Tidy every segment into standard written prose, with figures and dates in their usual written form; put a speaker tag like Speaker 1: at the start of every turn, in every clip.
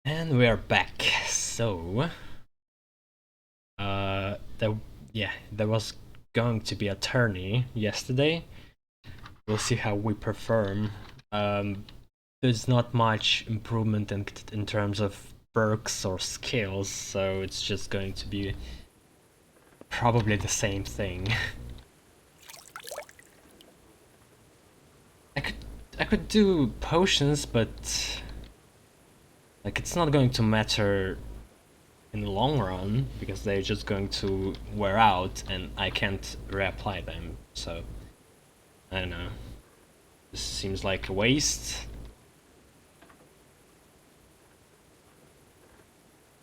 Speaker 1: And we're back. So, there was going to be a tourney yesterday. We'll see how we perform. There's not much improvement in terms of perks or skills, so it's just going to be probably the same thing. I could do potions, but like it's not going to matter in the long run because they're just going to wear out and I can't reapply them. So I don't know. This seems like a waste.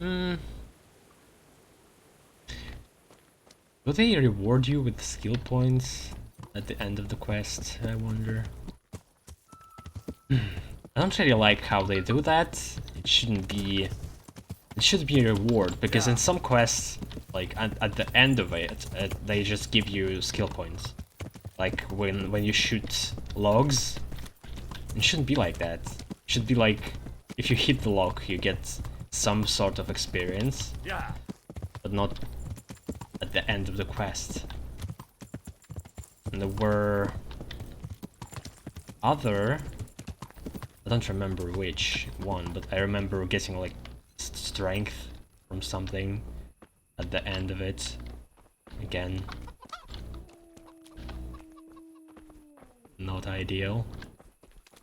Speaker 1: Will they reward you with skill points at the end of the quest? I wonder. I don't really like how they do that. It shouldn't be. It should be a reward because in some quests, like at the end of it, they just give you skill points. Like when you shoot logs, it shouldn't be like that. It should be like if you hit the log, you get some sort of experience, but not at the end of the quest. And there were other. I don't remember which one, but I remember getting like strength from something at the end of it. Again, not ideal.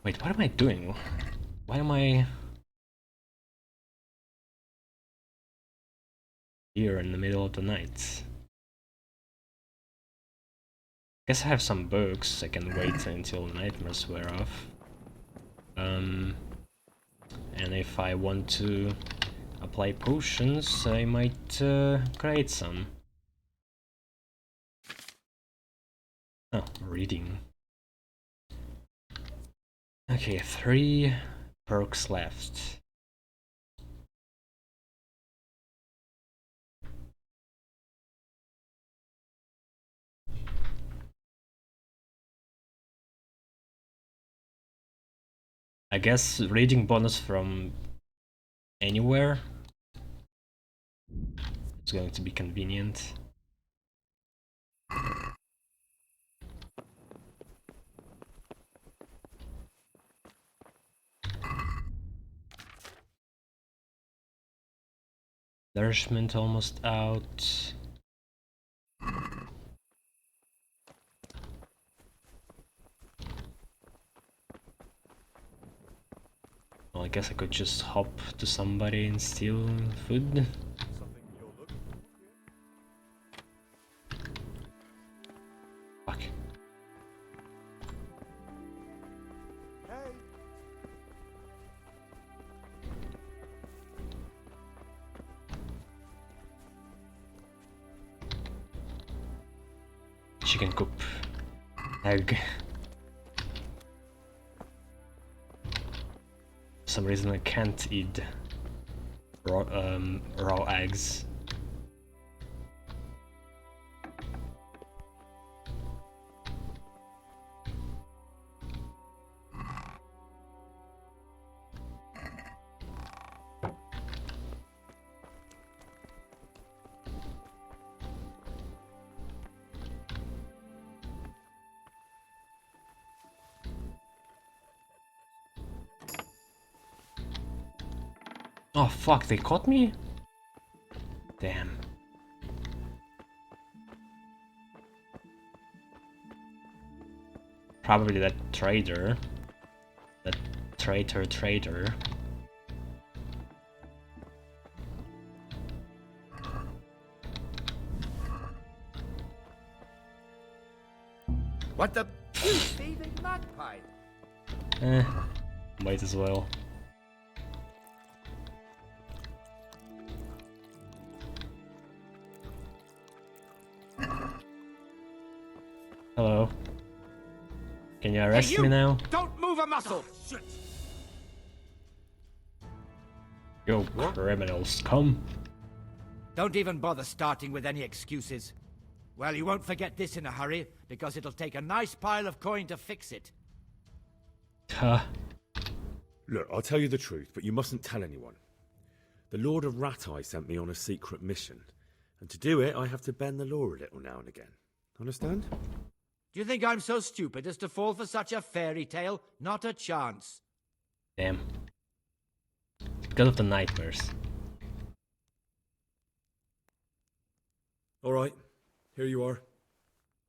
Speaker 1: Wait, what am I doing? Why am I here in the middle of the night? Guess I have some books. I can wait until nightmares wear off. And if I want to apply potions, I might create some. Oh, reading. Okay, 3 perks left. I guess reading bonus from anywhere. It's going to be convenient. Nourishment almost out. Well, I guess I could just hop to somebody and steal food. Fuck. Chicken coop. Egg. For some reason I can't eat raw eggs. Oh fuck, they caught me? Damn. Probably that trader. That trader.
Speaker 2: What the? Thieving magpie!
Speaker 1: Might as well. Hello. Can you arrest me now?
Speaker 2: Don't move a muscle! Oh, shit.
Speaker 1: You criminals, come.
Speaker 2: Don't even bother starting with any excuses. Well, you won't forget this in a hurry, because it'll take a nice pile of coin to fix it.
Speaker 1: Huh.
Speaker 3: Look, I'll tell you the truth, but you mustn't tell anyone. The Lord of Rat-Eye sent me on a secret mission, and to do it I have to bend the law a little now and again. Understand?
Speaker 2: Do you think I'm so stupid as to fall for such a fairy tale? Not a chance.
Speaker 1: Damn. God of the nightmares.
Speaker 3: Alright, here you are.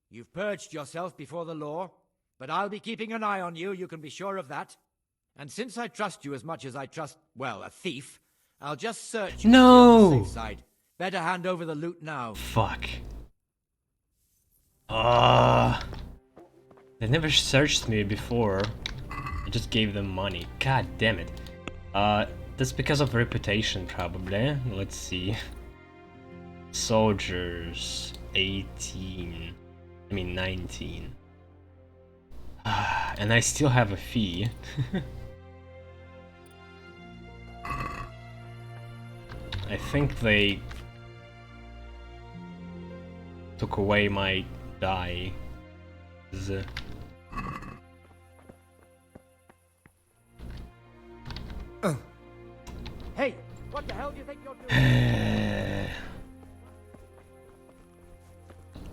Speaker 2: You've purged yourself before the law, but I'll be keeping an eye on you, you can be sure of that. And since I trust you as much as I trust, well, a thief, I'll just search you to be on the safe side. Better hand over the loot now.
Speaker 1: Fuck. They never searched me before. I just gave them money. God damn it. That's because of reputation, probably. Let's see. Soldiers, 18. I mean 19. And I still have a fee. I think they took away my die.
Speaker 2: Hey, what the hell do you think you're doing?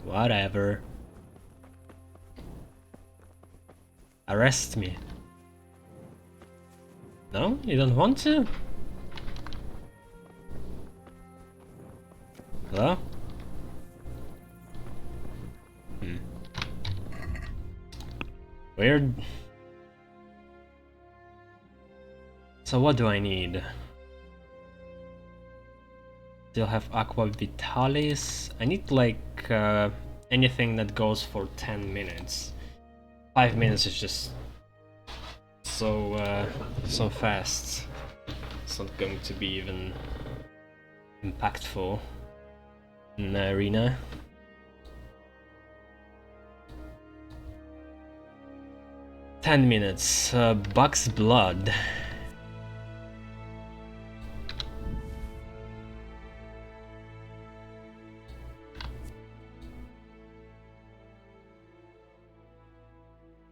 Speaker 1: Whatever. Arrest me. No? You don't want to? Hello? Weird. So what do I need? Still have Aqua Vitalis. I need like anything that goes for 10 minutes. 5 minutes is just so fast. It's not going to be even impactful in the arena. $10. Buck's blood.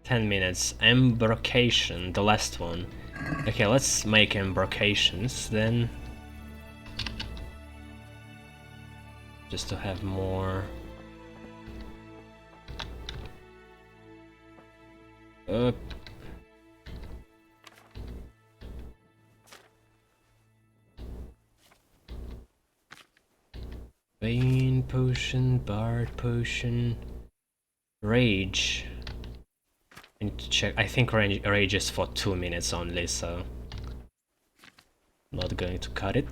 Speaker 1: $10. Embrocation, the last one. Okay, let's make embrocations then. Just to have more. Bane potion, Bard potion, Rage. I need to check. I think Rage is for 2 minutes only, so I'm not going to cut it.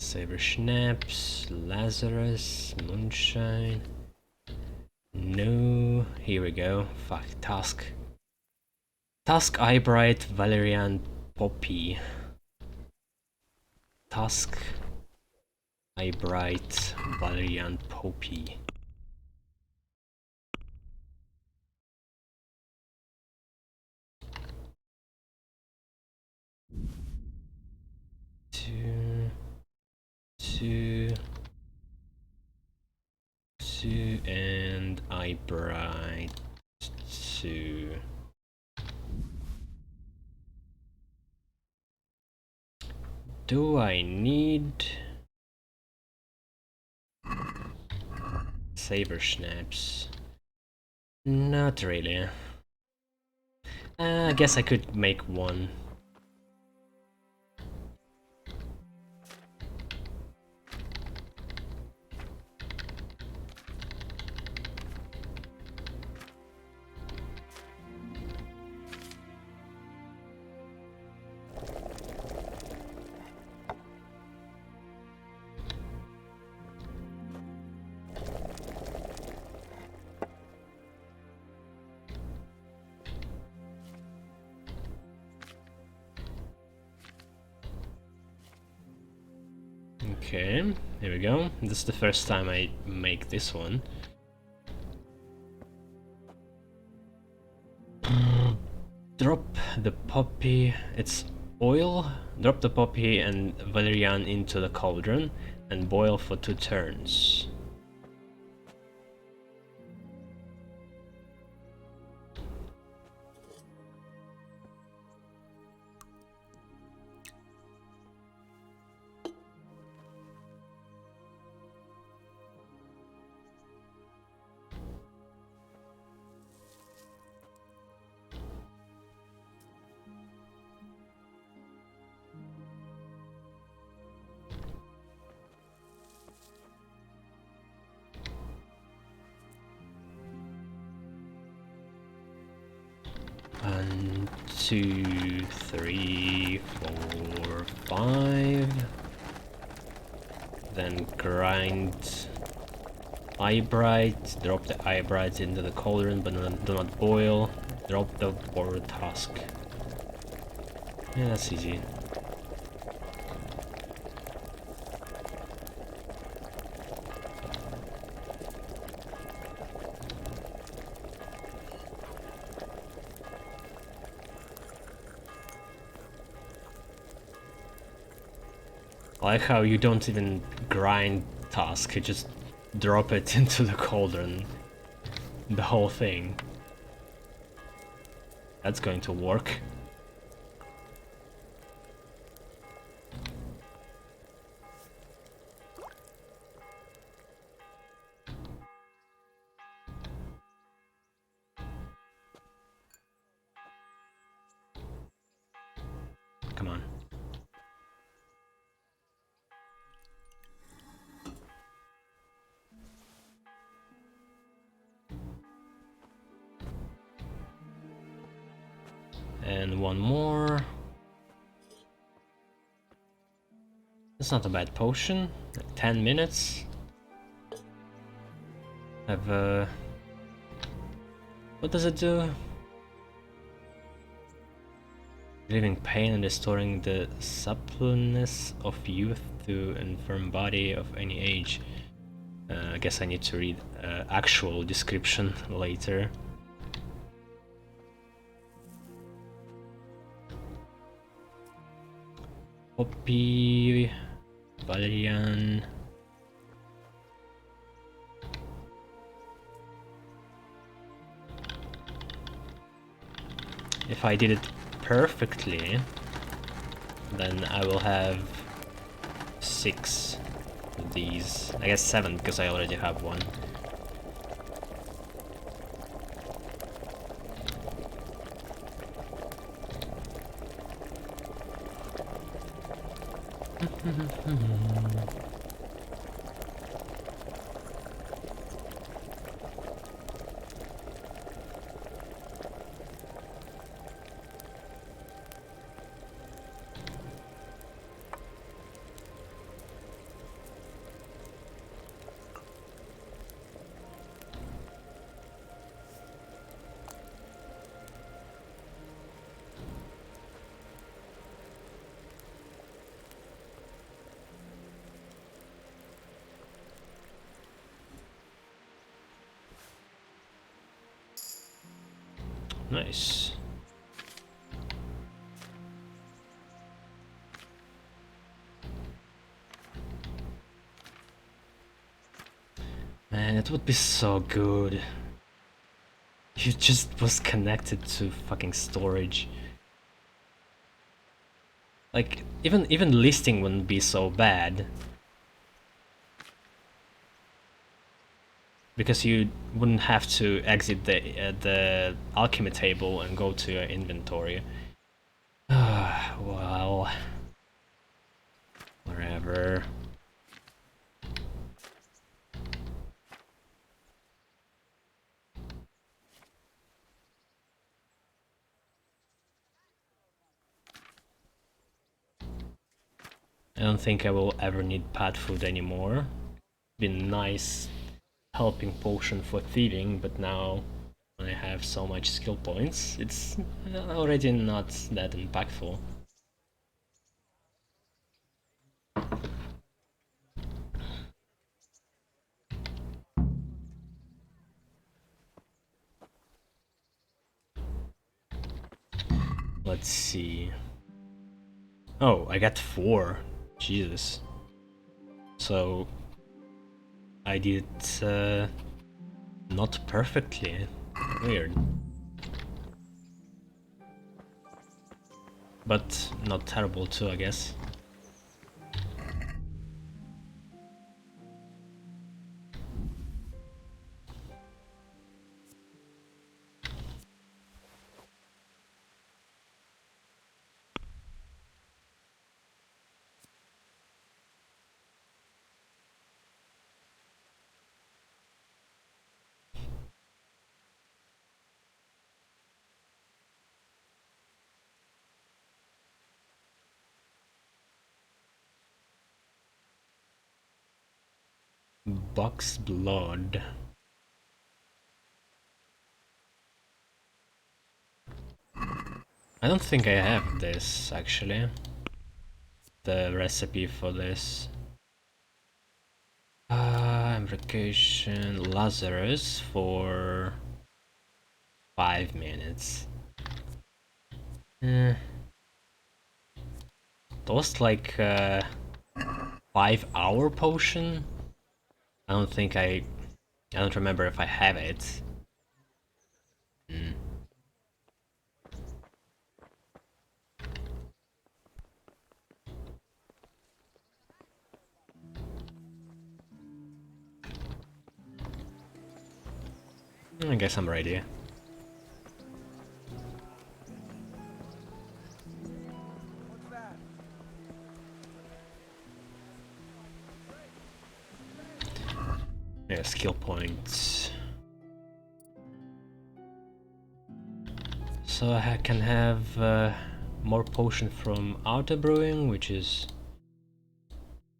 Speaker 1: Saber Schnapps, Lazarus, Moonshine. No, here we go. Fuck, Tusk. Tusk, Eyebright, Valerian, Poppy. Tusk, Eyebright, Valerian, Poppy. Two, and Eyebright, 2. Do I need Saber Schnapps? Not really. I guess I could make one. Okay, here we go. This is the first time I make this one. Drop the poppy, it's oil. Drop the poppy and valerian into the cauldron and boil for 2 turns. 1, 2, 3, 4, 5. Then grind eyebright, drop the eyebright into the cauldron, but do not boil. Drop the board husk. Yeah, that's easy. I like how you don't even grind task, you just drop it into the cauldron. The whole thing. That's going to work. Come on. And one more. That's not a bad potion. Like 10 minutes. Have what does it do? Relieving pain and restoring the suppleness of youth to infirm body of any age. I guess I need to read actual description later. Poppy, Valerian. If I did it perfectly, then I will have 6 of these. I guess 7 because I already have one. Nice. Man, it would be so good. You just was connected to fucking storage. Like, even listing wouldn't be so bad. Because you wouldn't have to exit the alchemy table and go to your inventory. Well, whatever. I don't think I will ever need pet food anymore. Been nice helping potion for thieving, but now when I have so much skill points, it's already not that impactful. Let's see. Oh, I got 4. Jesus. So I did not perfectly. Weird. But not terrible too, I guess. Buck's blood. I don't think I have this actually. The recipe for this. Invocation Lazarus for 5 minutes. Those like 5-hour potion? I don't remember if I have it. I guess I'm ready. Yeah, skill points. So I can have more potion from auto brewing, which is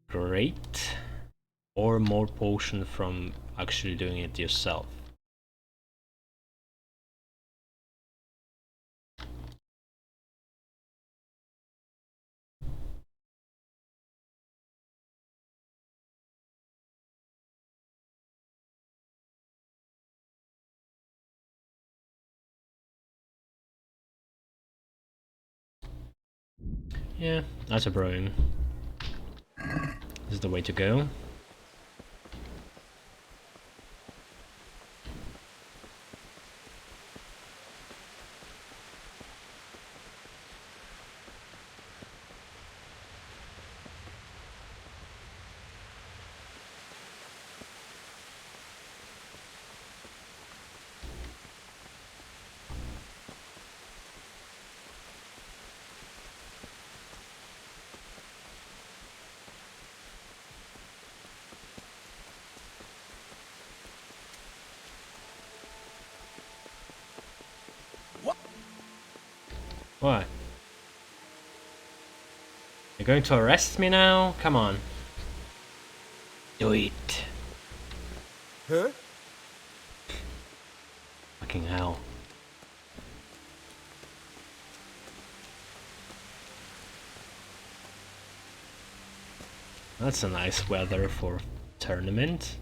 Speaker 1: great, or more potion from actually doing it yourself. Yeah, auto brewing is the way to go. What? You're going to arrest me now? Come on. Do it.
Speaker 3: Huh?
Speaker 1: Fucking hell. That's a nice weather for tournament.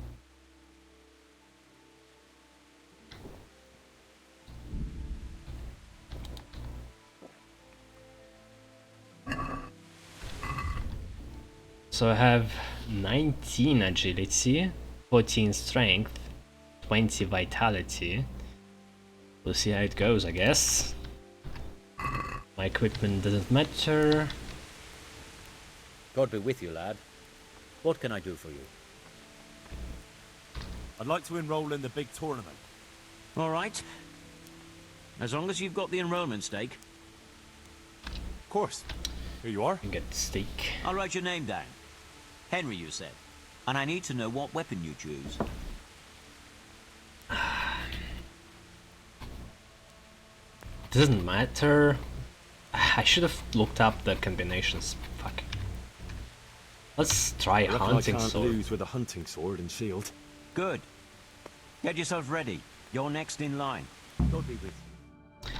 Speaker 1: So I have 19 agility, 14 strength, 20 vitality. We'll see how it goes, I guess. My equipment doesn't matter.
Speaker 4: God be with you, lad. What can I do for you?
Speaker 5: I'd like to enroll in the big tournament.
Speaker 4: All right. As long as you've got the enrollment stake.
Speaker 5: Of course. Here you are.
Speaker 1: You get steak.
Speaker 4: I'll write your name down. Henry, you said. And I need to know what weapon you choose.
Speaker 1: Doesn't matter. I should have looked up the combinations. Fuck. Let's try
Speaker 3: I reckon
Speaker 1: hunting
Speaker 3: I can't
Speaker 1: sword.
Speaker 3: lose with a hunting sword and shield.
Speaker 4: Good. Get yourself ready. You're next in line. God be with you.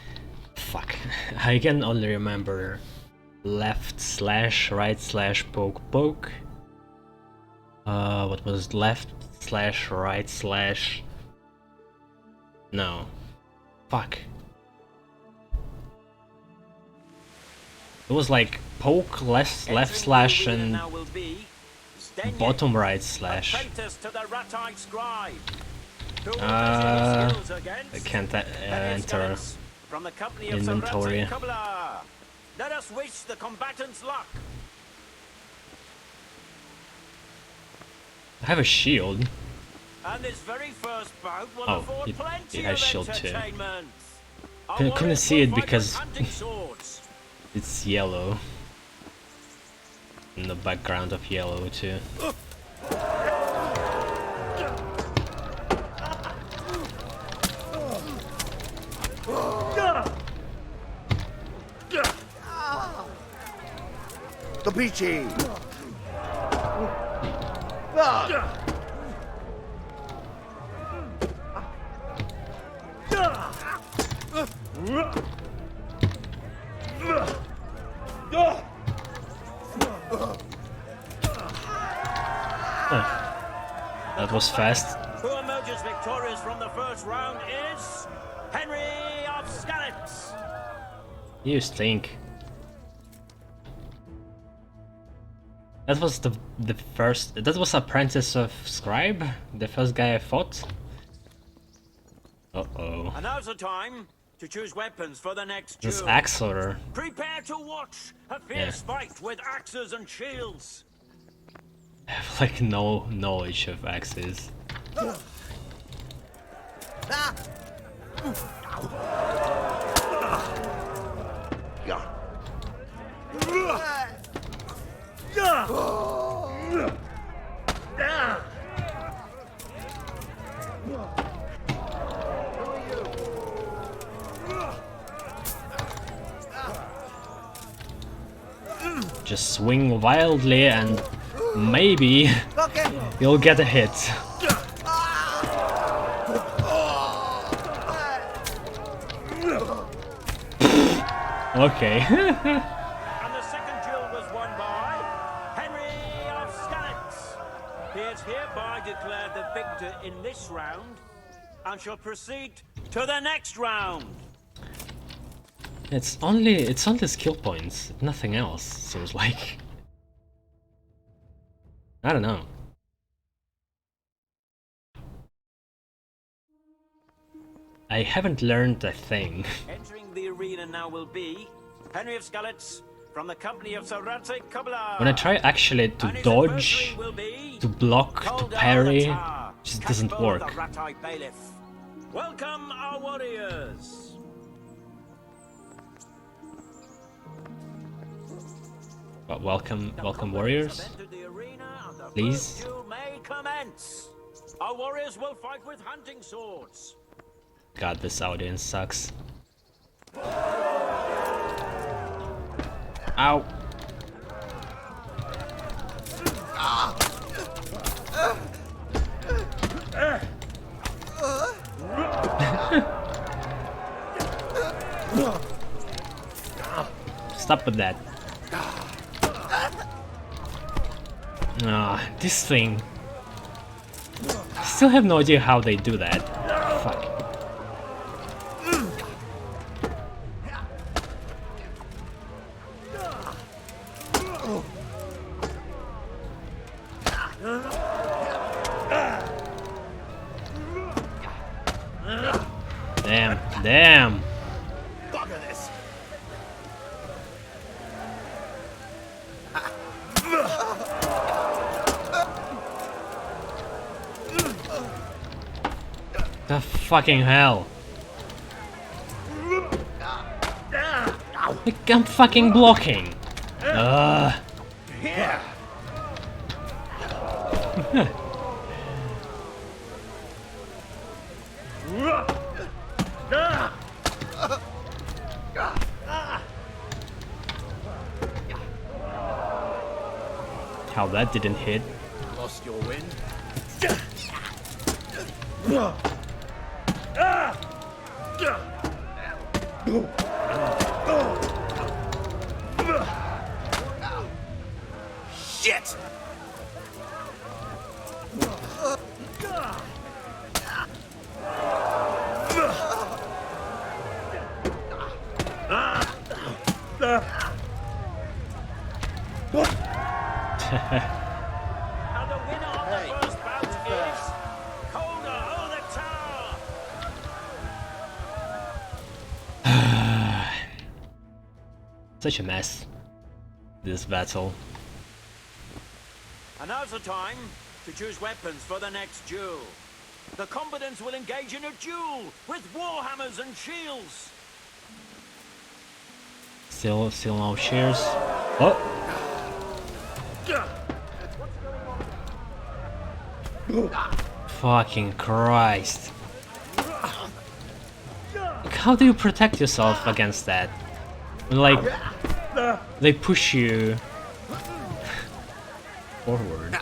Speaker 1: Fuck. I can only remember left slash, right slash, poke poke. What was left slash, right slash? No. Fuck. It was like poke, left slash, and bottom right slash. I can't enter inventory.
Speaker 4: Let us wish the combatants luck.
Speaker 1: I have a shield.
Speaker 4: And this very first bout will
Speaker 1: Oh,
Speaker 4: afford
Speaker 1: it
Speaker 4: plenty
Speaker 1: has
Speaker 4: of
Speaker 1: shield too.
Speaker 4: entertainment.
Speaker 1: Couldn't see it because
Speaker 4: Hunting swords.
Speaker 1: it's yellow. In the background of yellow too.
Speaker 6: The peachy!
Speaker 1: That was fast.
Speaker 4: Who emerges victorious from the first round is Henry of Skalitz.
Speaker 1: You stink. That was the first. That was Apprentice of Scribe, the first guy I fought. Uh-oh.
Speaker 4: And now's the time to choose weapons for the next
Speaker 1: This
Speaker 4: duel.
Speaker 1: axe order.
Speaker 4: Prepare to watch a fierce fight with axes and shields.
Speaker 1: I have like no knowledge of axes. Just swing wildly and maybe you'll get a hit. Okay.
Speaker 4: And the second duel was won by Henry of Skalitz. He is hereby declared the victor in this round and shall proceed to the next round.
Speaker 1: It's only skill points, nothing else, seems like. I don't know. I haven't learned a thing.
Speaker 4: Entering the arena now will be Henry of Skalitz from the company of Sir Radzik Kubla.
Speaker 1: When I try actually to dodge, to block, to parry, it just doesn't work.
Speaker 4: Welcome our warriors.
Speaker 1: But welcome warriors. Please.
Speaker 4: May commence. Our warriors will fight with hunting swords.
Speaker 1: God, this audience sucks. Ow. Stop with that. Ah, this thing. I still have no idea how they do that. Fuck. Damn, damn.
Speaker 3: Bugger this.
Speaker 1: The fucking hell. Like, I'm fucking blocking.
Speaker 3: Yeah.
Speaker 1: How that didn't hit.
Speaker 3: Lost your wind. Shit!
Speaker 4: And the winner of the first bout is Colder O' the Tower.
Speaker 1: Such a mess. This battle.
Speaker 4: And now's the time to choose weapons for the next duel. The combatants will engage in a duel with warhammers and shields.
Speaker 1: Still no shears. Oh! Fucking Christ. Like, how do you protect yourself against that? Like, they push you forward.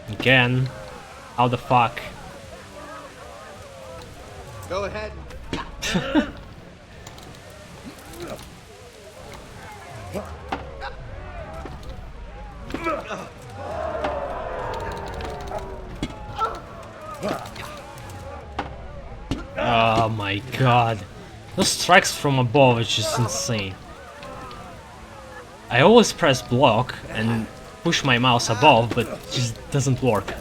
Speaker 1: Again? How the fuck?
Speaker 6: Go ahead.
Speaker 1: Oh my god. Those strikes from above is just insane. I always press block and push my mouse above, but it just doesn't work.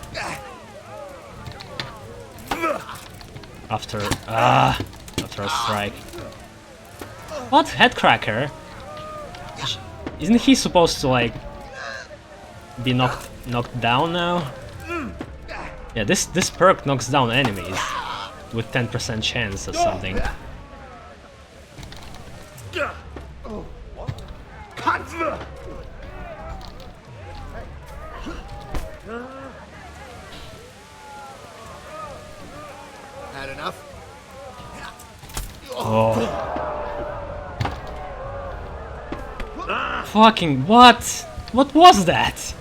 Speaker 1: After a strike. What? Headcracker? Isn't he supposed to like be knocked down now? Yeah, this perk knocks down enemies with 10% chance or something.
Speaker 6: Had enough?
Speaker 1: Oh. Fucking what? What was that?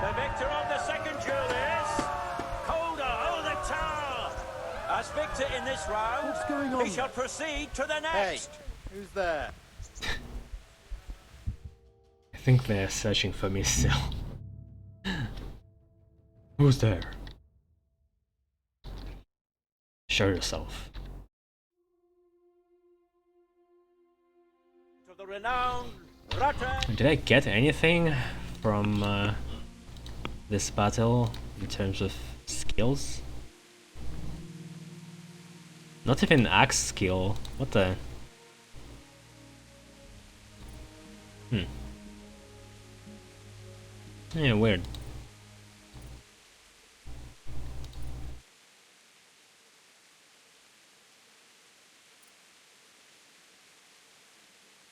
Speaker 4: The victor of the second duel is Calder o' the Tower. As victor in this round,
Speaker 6: What's going on
Speaker 4: he shall proceed to the
Speaker 6: Hey,
Speaker 4: next.
Speaker 6: who's there?
Speaker 1: I think they're searching for me still. Who's there? Show yourself.
Speaker 4: To the renowned Rutter.
Speaker 1: Did I get anything from this battle in terms of skills? Not even axe skill. What the? Yeah, weird.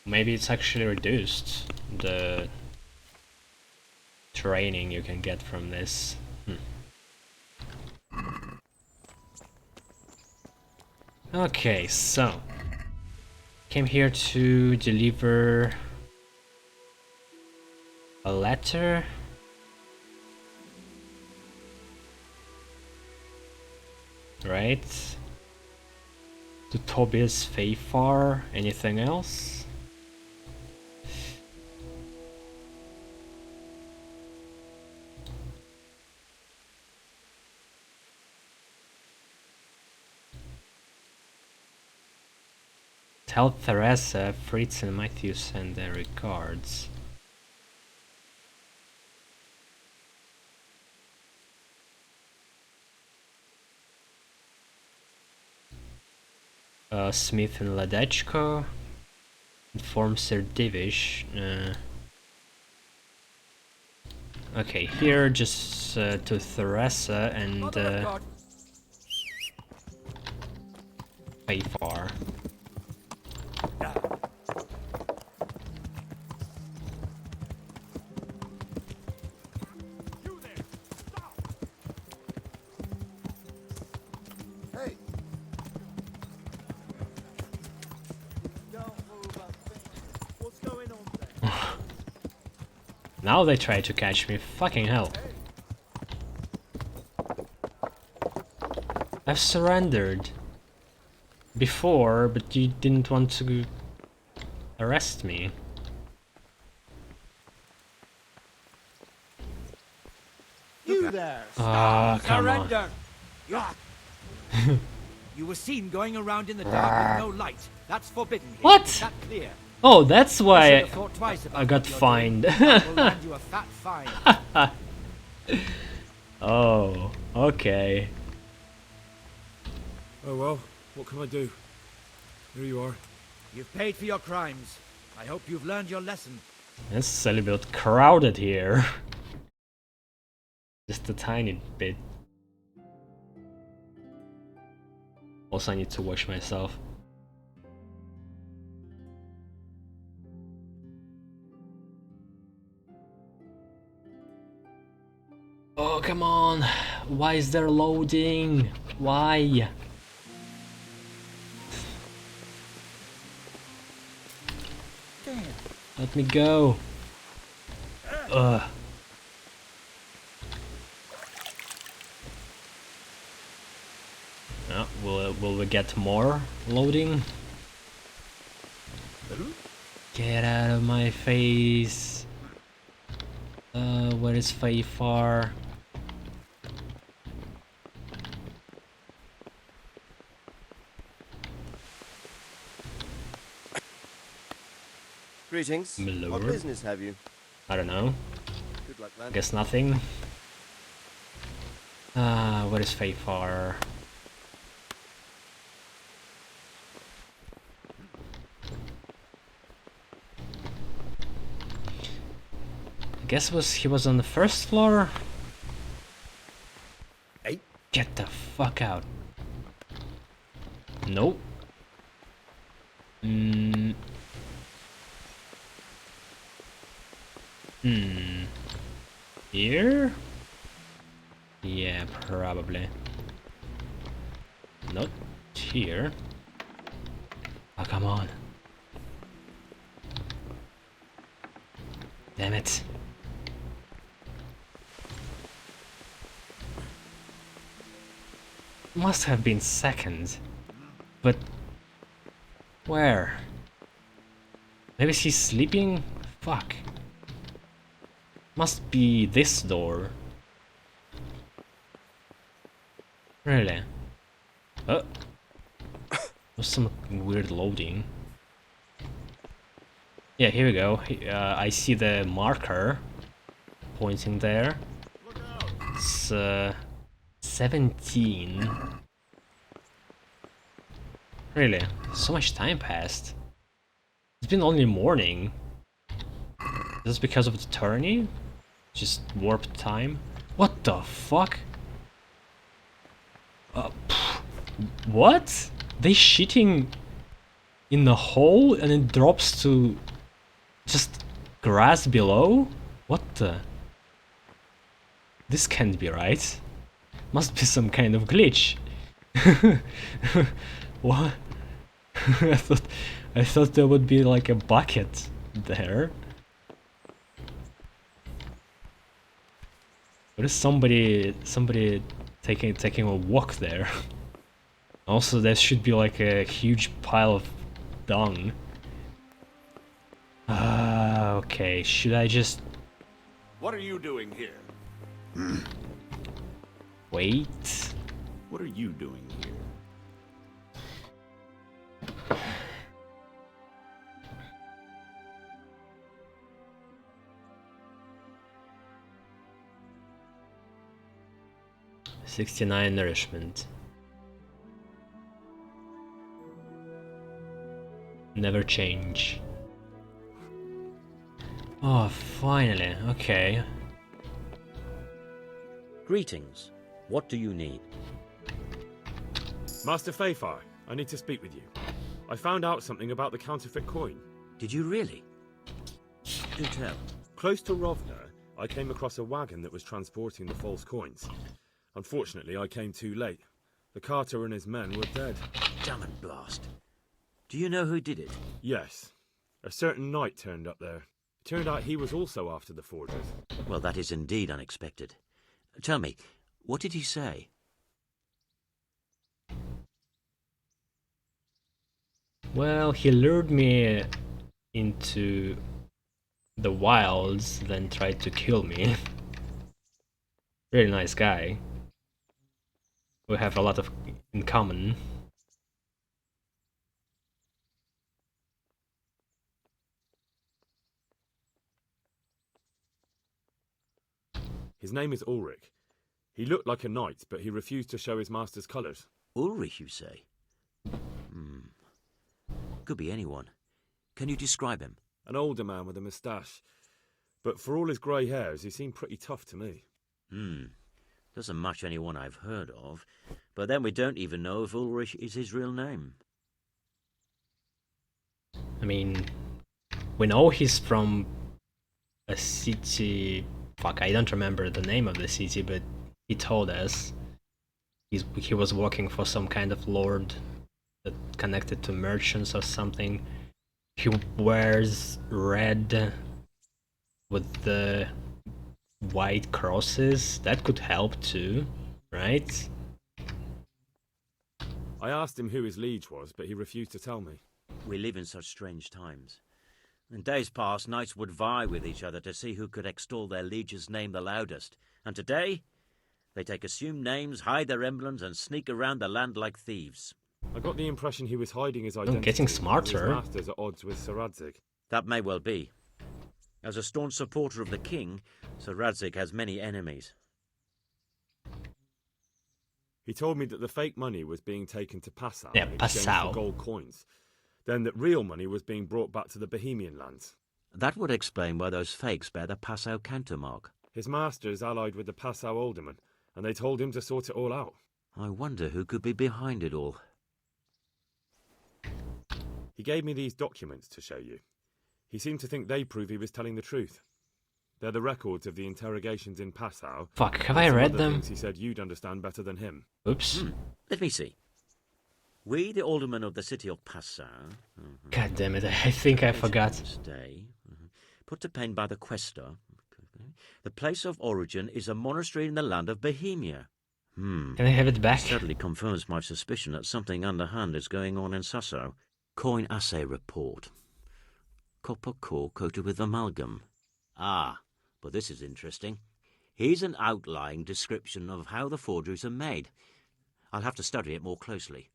Speaker 1: Maybe it's actually reduced, the training you can get from this. Okay, so came here to deliver a letter. Right? To Tobias Fayfar. Anything else? Tell Theresa, Fritz and Matthew send their regards. Smith and Ladechko. Inform Sir Divish. Okay, here just to Theresa and Fayfar.
Speaker 6: Hey,
Speaker 1: Now they try to catch me, fucking hell. I've surrendered before, but you didn't want to arrest me.
Speaker 6: you there.
Speaker 1: Ah, come on.
Speaker 2: Surrender! You were seen going around in the dark with no light. That's forbidden here.
Speaker 1: What?
Speaker 2: Is that clear?
Speaker 1: Oh, that's
Speaker 2: You should
Speaker 1: why
Speaker 2: have thought twice about
Speaker 1: I got
Speaker 2: what you're
Speaker 1: fined.
Speaker 2: doing. That will land you a fat fine.
Speaker 1: Oh, okay.
Speaker 3: Oh well, what can I do? Here you are.
Speaker 2: You've paid for your crimes. I hope you've learned your lesson.
Speaker 1: It's a little bit crowded here. Just a tiny bit. Also, I need to wash myself. Oh, come on! Why is there loading? Why? Let me go. Ugh. Will we get more loading? Get out of my face. Where is Fayfar?
Speaker 7: Greetings.
Speaker 1: Milord.
Speaker 7: What business have you?
Speaker 1: I don't know.
Speaker 7: Good luck, then.
Speaker 1: Guess nothing. Where is Fayfar? I guess he was on the first floor.
Speaker 3: Hey.
Speaker 1: Get the fuck out. Nope. Here? Yeah, probably. Not here. Oh, come on. Damn it. Must have been second. But where? Maybe she's sleeping? Fuck. Must be this door. Really? Oh. There's some weird loading. Yeah, here we go. I see the marker pointing there. It's 17. Really? So much time passed. It's been only morning. Is this because of the tourney? Just warped time? What the fuck? What? They shitting in the hole and it drops to just grass below? What the? This can't be right. Must be some kind of glitch. What? I thought there would be like a bucket there. What is somebody taking a walk there? Also, there should be like a huge pile of dung. Okay, should I just
Speaker 5: What are you doing here?
Speaker 1: wait?
Speaker 5: What are you doing here?
Speaker 1: $69 nourishment. Never change. Oh, finally. Okay.
Speaker 8: Greetings. What do you need?
Speaker 3: Master Fayfar, I need to speak with you. I found out something about the counterfeit coin.
Speaker 8: Did you really? Do tell.
Speaker 3: Close to Rovna, I came across a wagon that was transporting the false coins. Unfortunately, I came too late. The carter and his men were dead.
Speaker 8: Damn and blast. Do you know who did it?
Speaker 3: Yes. A certain knight turned up there. It turned out he was also after the forgers.
Speaker 8: Well, that is indeed unexpected. Tell me, what did he say?
Speaker 1: Well, he lured me into the wilds, then tried to kill me. Really nice guy. We have a lot in common.
Speaker 3: His name is Ulrich. He looked like a knight, but he refused to show his master's colours.
Speaker 8: Ulrich, you say? Could be anyone. Can you describe him?
Speaker 3: An older man with a moustache. But for all his grey hairs, he seemed pretty tough to me.
Speaker 8: Doesn't match anyone I've heard of, but then we don't even know if Ulrich is his real name.
Speaker 1: I mean, we know he's from a city. Fuck, I don't remember the name of the city, but he told us he was working for some kind of lord that connected to merchants or something. He wears red with the white crosses. That could help too, right?
Speaker 3: I asked him who his liege was, but he refused to tell me.
Speaker 8: We live in such strange times. In days past, knights would vie with each other to see who could extol their liege's name the loudest. And today, they take assumed names, hide their emblems, and sneak around the land like thieves.
Speaker 3: I got the impression he was hiding his identity.
Speaker 1: Getting
Speaker 3: because
Speaker 1: smarter.
Speaker 3: His master's at odds with Sir Radzig.
Speaker 8: That may well be. As a staunch supporter of the king, Sir Radzig has many enemies.
Speaker 3: He told me that the fake money was being taken to Passau
Speaker 1: Yeah,
Speaker 3: in exchange
Speaker 1: Passau.
Speaker 3: for gold coins. Then that real money was being brought back to the Bohemian lands.
Speaker 8: That would explain why those fakes bear the Passau countermark.
Speaker 3: His master is allied with the Passau alderman, and they told him to sort it all out.
Speaker 8: I wonder who could be behind it all.
Speaker 3: He gave me these documents to show you. He seemed to think they prove he was telling the truth. They're the records of the interrogations in Passau.
Speaker 1: Fuck, have
Speaker 3: and
Speaker 1: I
Speaker 3: some
Speaker 1: read
Speaker 3: other
Speaker 1: them?
Speaker 3: things he said you'd understand better than him.
Speaker 1: Oops.
Speaker 8: Let me see. We, the aldermen of the city of Passau...
Speaker 1: God damn it, I think I forgot.
Speaker 8: Stay. Put to pen by the quaestor. The place of origin is a monastery in the land of Bohemia.
Speaker 1: Can I have it back?
Speaker 8: Certainly confirms my suspicion that something underhand is going on in Sasso. Coin assay report. Copper core coated with amalgam. Ah, but this is interesting. Here's an outline description of how the forgeries are made. I'll have to study it more closely.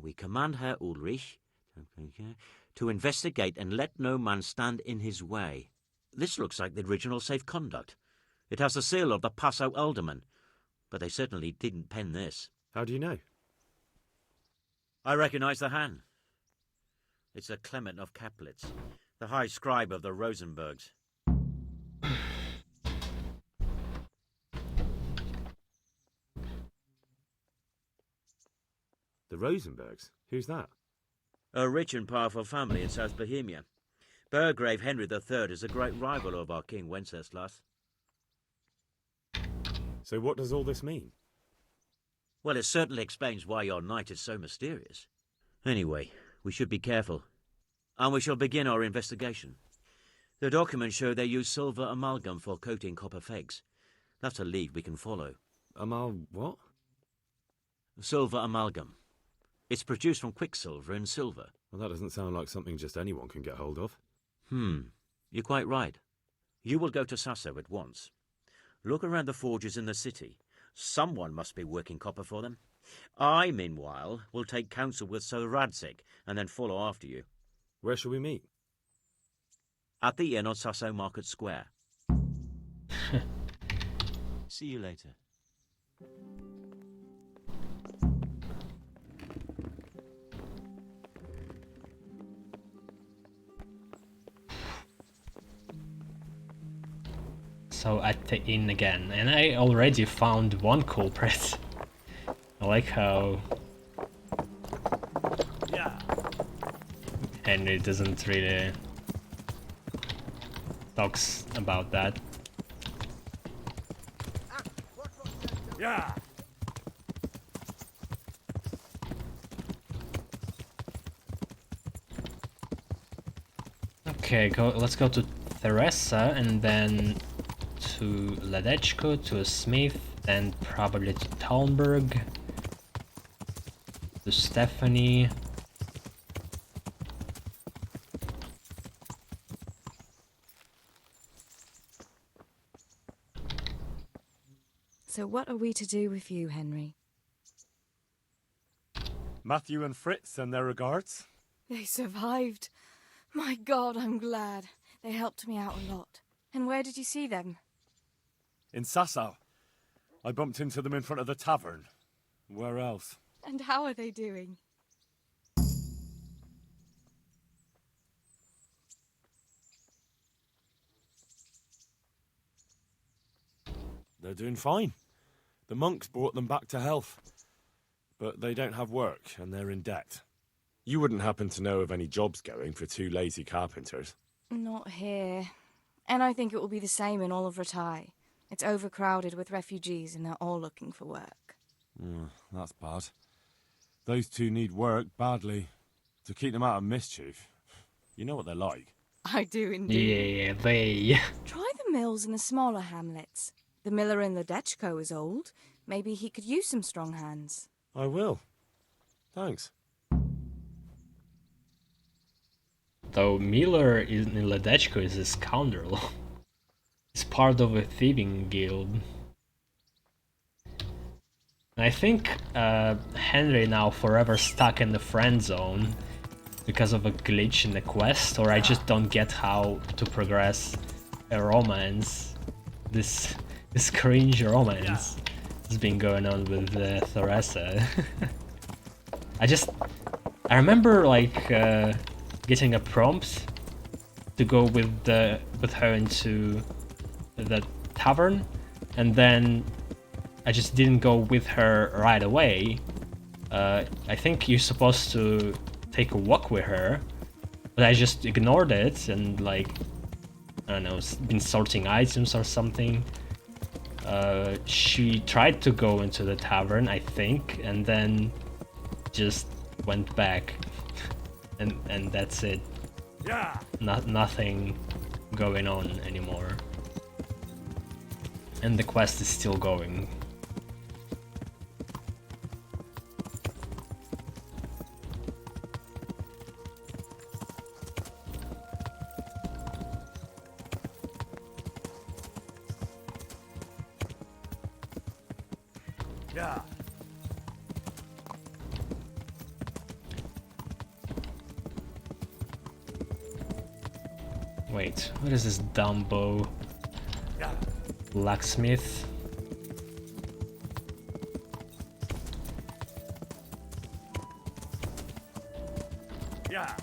Speaker 8: We command Herr Ulrich to investigate and let no man stand in his way. This looks like the original safe conduct. It has the seal of the Passau alderman, but they certainly didn't pen this.
Speaker 3: How do you know?
Speaker 8: I recognize the hand. It's a Clement of Kaplitz, the high scribe of the Rosenbergs.
Speaker 3: The Rosenbergs? Who's that?
Speaker 8: A rich and powerful family in South Bohemia. Burgrave Henry III is a great rival of our King Wenceslas.
Speaker 3: So what does all this mean?
Speaker 8: Well, it certainly explains why your knight is so mysterious. Anyway, we should be careful. And we shall begin our investigation. The documents show they use silver amalgam for coating copper fakes. That's a lead we can follow.
Speaker 3: What?
Speaker 8: Silver amalgam. It's produced from quicksilver and silver.
Speaker 3: Well, that doesn't sound like something just anyone can get hold of.
Speaker 8: You're quite right. You will go to Sasso at once. Look around the forges in the city. Someone must be working copper for them. I, meanwhile, will take counsel with Sir Radzig and then follow after you.
Speaker 3: Where shall we meet?
Speaker 8: At the inn on Sasso Market Square. See you later.
Speaker 1: So at the inn again, and I already found one culprit. I like how Henry doesn't really talks about that.
Speaker 4: Yeah.
Speaker 1: Okay, let's go to Teresa and then to Ledechko, to a smith, then probably to Talmberg, to Stephanie.
Speaker 9: So what are we to do with you, Henry?
Speaker 5: Matthew and Fritz send their regards.
Speaker 9: They survived. My God, I'm glad. They helped me out a lot. And where did you see them?
Speaker 5: In Sassau. I bumped into them in front of the tavern. Where else?
Speaker 9: And how are they doing?
Speaker 5: They're doing fine.
Speaker 3: The monks brought them back to health. But they don't have work, and they're in debt. You wouldn't happen to know of any jobs going for 2 lazy carpenters?
Speaker 9: Not here. And I think it will be the same in all of Ratai. It's overcrowded with refugees and they're all looking for work.
Speaker 3: That's bad. Those 2 need work badly. To keep them out of mischief. You know what they're like.
Speaker 9: I do indeed.
Speaker 1: Yeah, they.
Speaker 9: Try the mills in the smaller hamlets. The miller in the Dechko is old. Maybe he could use some strong hands.
Speaker 3: I will. Thanks.
Speaker 1: Though Miller in Ledechko is a scoundrel. He's part of a thieving guild. And I think Henry now forever stuck in the friend zone because of a glitch in the quest, or I just don't get how to progress a romance. This cringe romance has been going on with Theresa. I remember like getting a prompt to go with her into the tavern, and then I just didn't go with her right away. I think you're supposed to take a walk with her, but I just ignored it and like, I don't know, been sorting items or something. She tried to go into the tavern, I think, and then just went back. and that's it.
Speaker 5: Yeah.
Speaker 1: Nothing going on anymore. And the quest is still going.
Speaker 5: Yeah.
Speaker 1: Wait, what is this Dumbo?
Speaker 5: Yeah.
Speaker 1: Blacksmith?
Speaker 5: Yeah.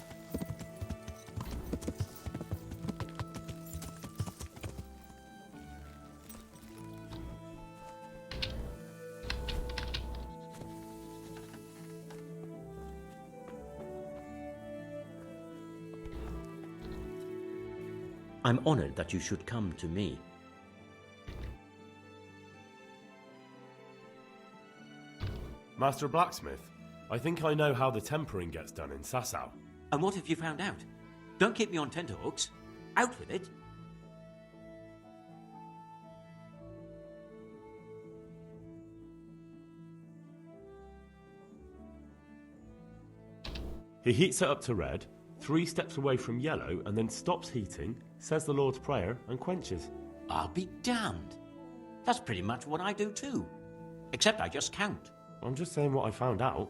Speaker 8: I'm honored that you should come to me.
Speaker 3: Master Blacksmith, I think I know how the tempering gets done in Sasau.
Speaker 8: And what have you found out? Don't keep me on tenterhooks. Out with it.
Speaker 3: He heats it up to red, 3 steps away from yellow, and then stops heating, says the Lord's Prayer, and quenches.
Speaker 8: I'll be damned. That's pretty much what I do too. Except I just count.
Speaker 3: I'm just saying what I found out.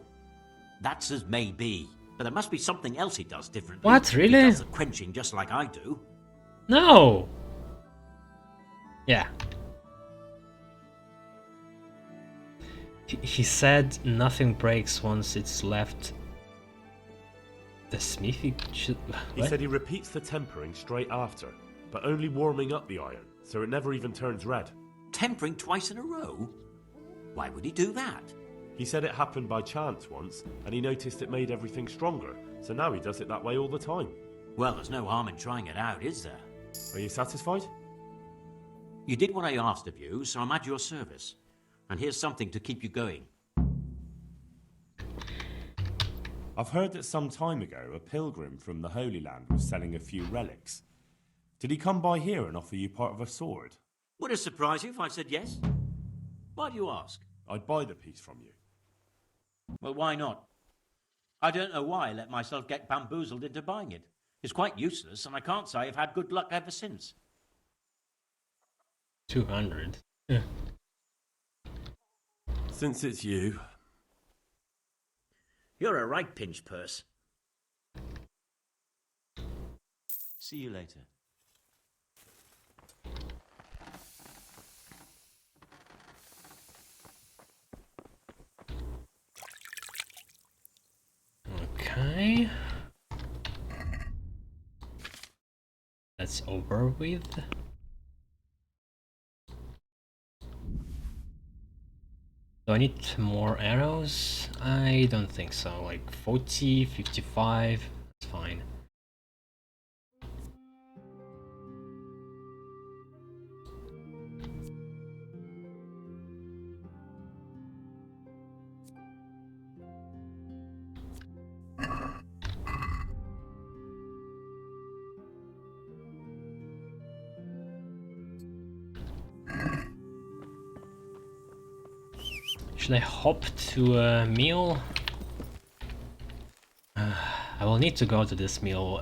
Speaker 8: That's as may be. But there must be something else he does differently.
Speaker 1: What, really?
Speaker 8: He does the quenching just like I do.
Speaker 1: No! Yeah. He said nothing breaks once it's left. The smithy should...
Speaker 3: He said he repeats the tempering straight after, but only warming up the iron, so it never even turns red.
Speaker 8: Tempering twice in a row? Why would he do that?
Speaker 3: He said it happened by chance once, and he noticed it made everything stronger, so now he does it that way all the time.
Speaker 8: Well, there's no harm in trying it out, is there?
Speaker 3: Are you satisfied?
Speaker 8: You did what I asked of you, so I'm at your service. And here's something to keep you going.
Speaker 3: I've heard that some time ago a pilgrim from the Holy Land was selling a few relics. Did he come by here and offer you part of a sword?
Speaker 8: Would it surprise you if I said yes? Why do you ask?
Speaker 3: I'd buy the piece from you.
Speaker 8: Well, why not? I don't know why I let myself get bamboozled into buying it. It's quite useless, and I can't say I've had good luck ever since.
Speaker 1: 200. Yeah.
Speaker 3: Since it's you...
Speaker 8: You're a right pinch purse. See you later.
Speaker 1: Okay. That's over with. Do I need more arrows? I don't think so. Like 40, 55, it's fine. Should I hop to a meal? I will need to go to this meal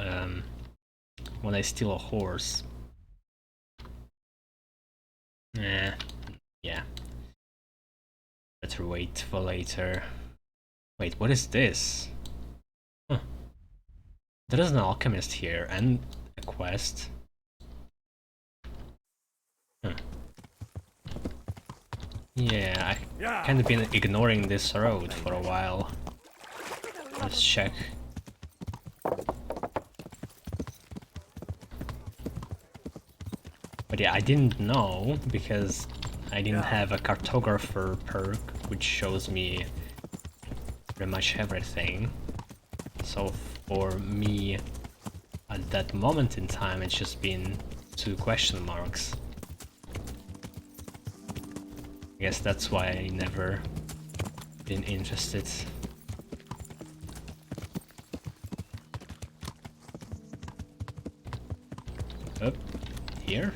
Speaker 1: when I steal a horse. Yeah. Better wait for later. Wait, what is this? Huh. There is an alchemist here and a quest. Huh. Yeah, I kind of been ignoring this road for a while. Let's check. But yeah, I didn't know because I didn't have a cartographer perk, which shows me pretty much everything. So for me, at that moment in time, it's just been 2 question marks. I guess that's why I never been interested. Up here?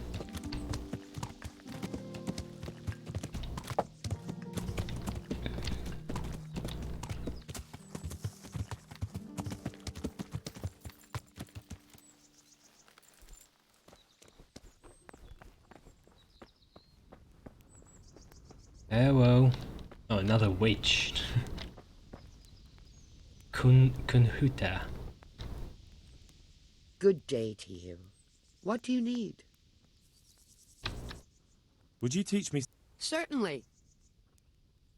Speaker 1: Hello. Oh, another witch. Kunhuta.
Speaker 10: Good day to you. What do you need?
Speaker 5: Would you teach me?
Speaker 10: Certainly.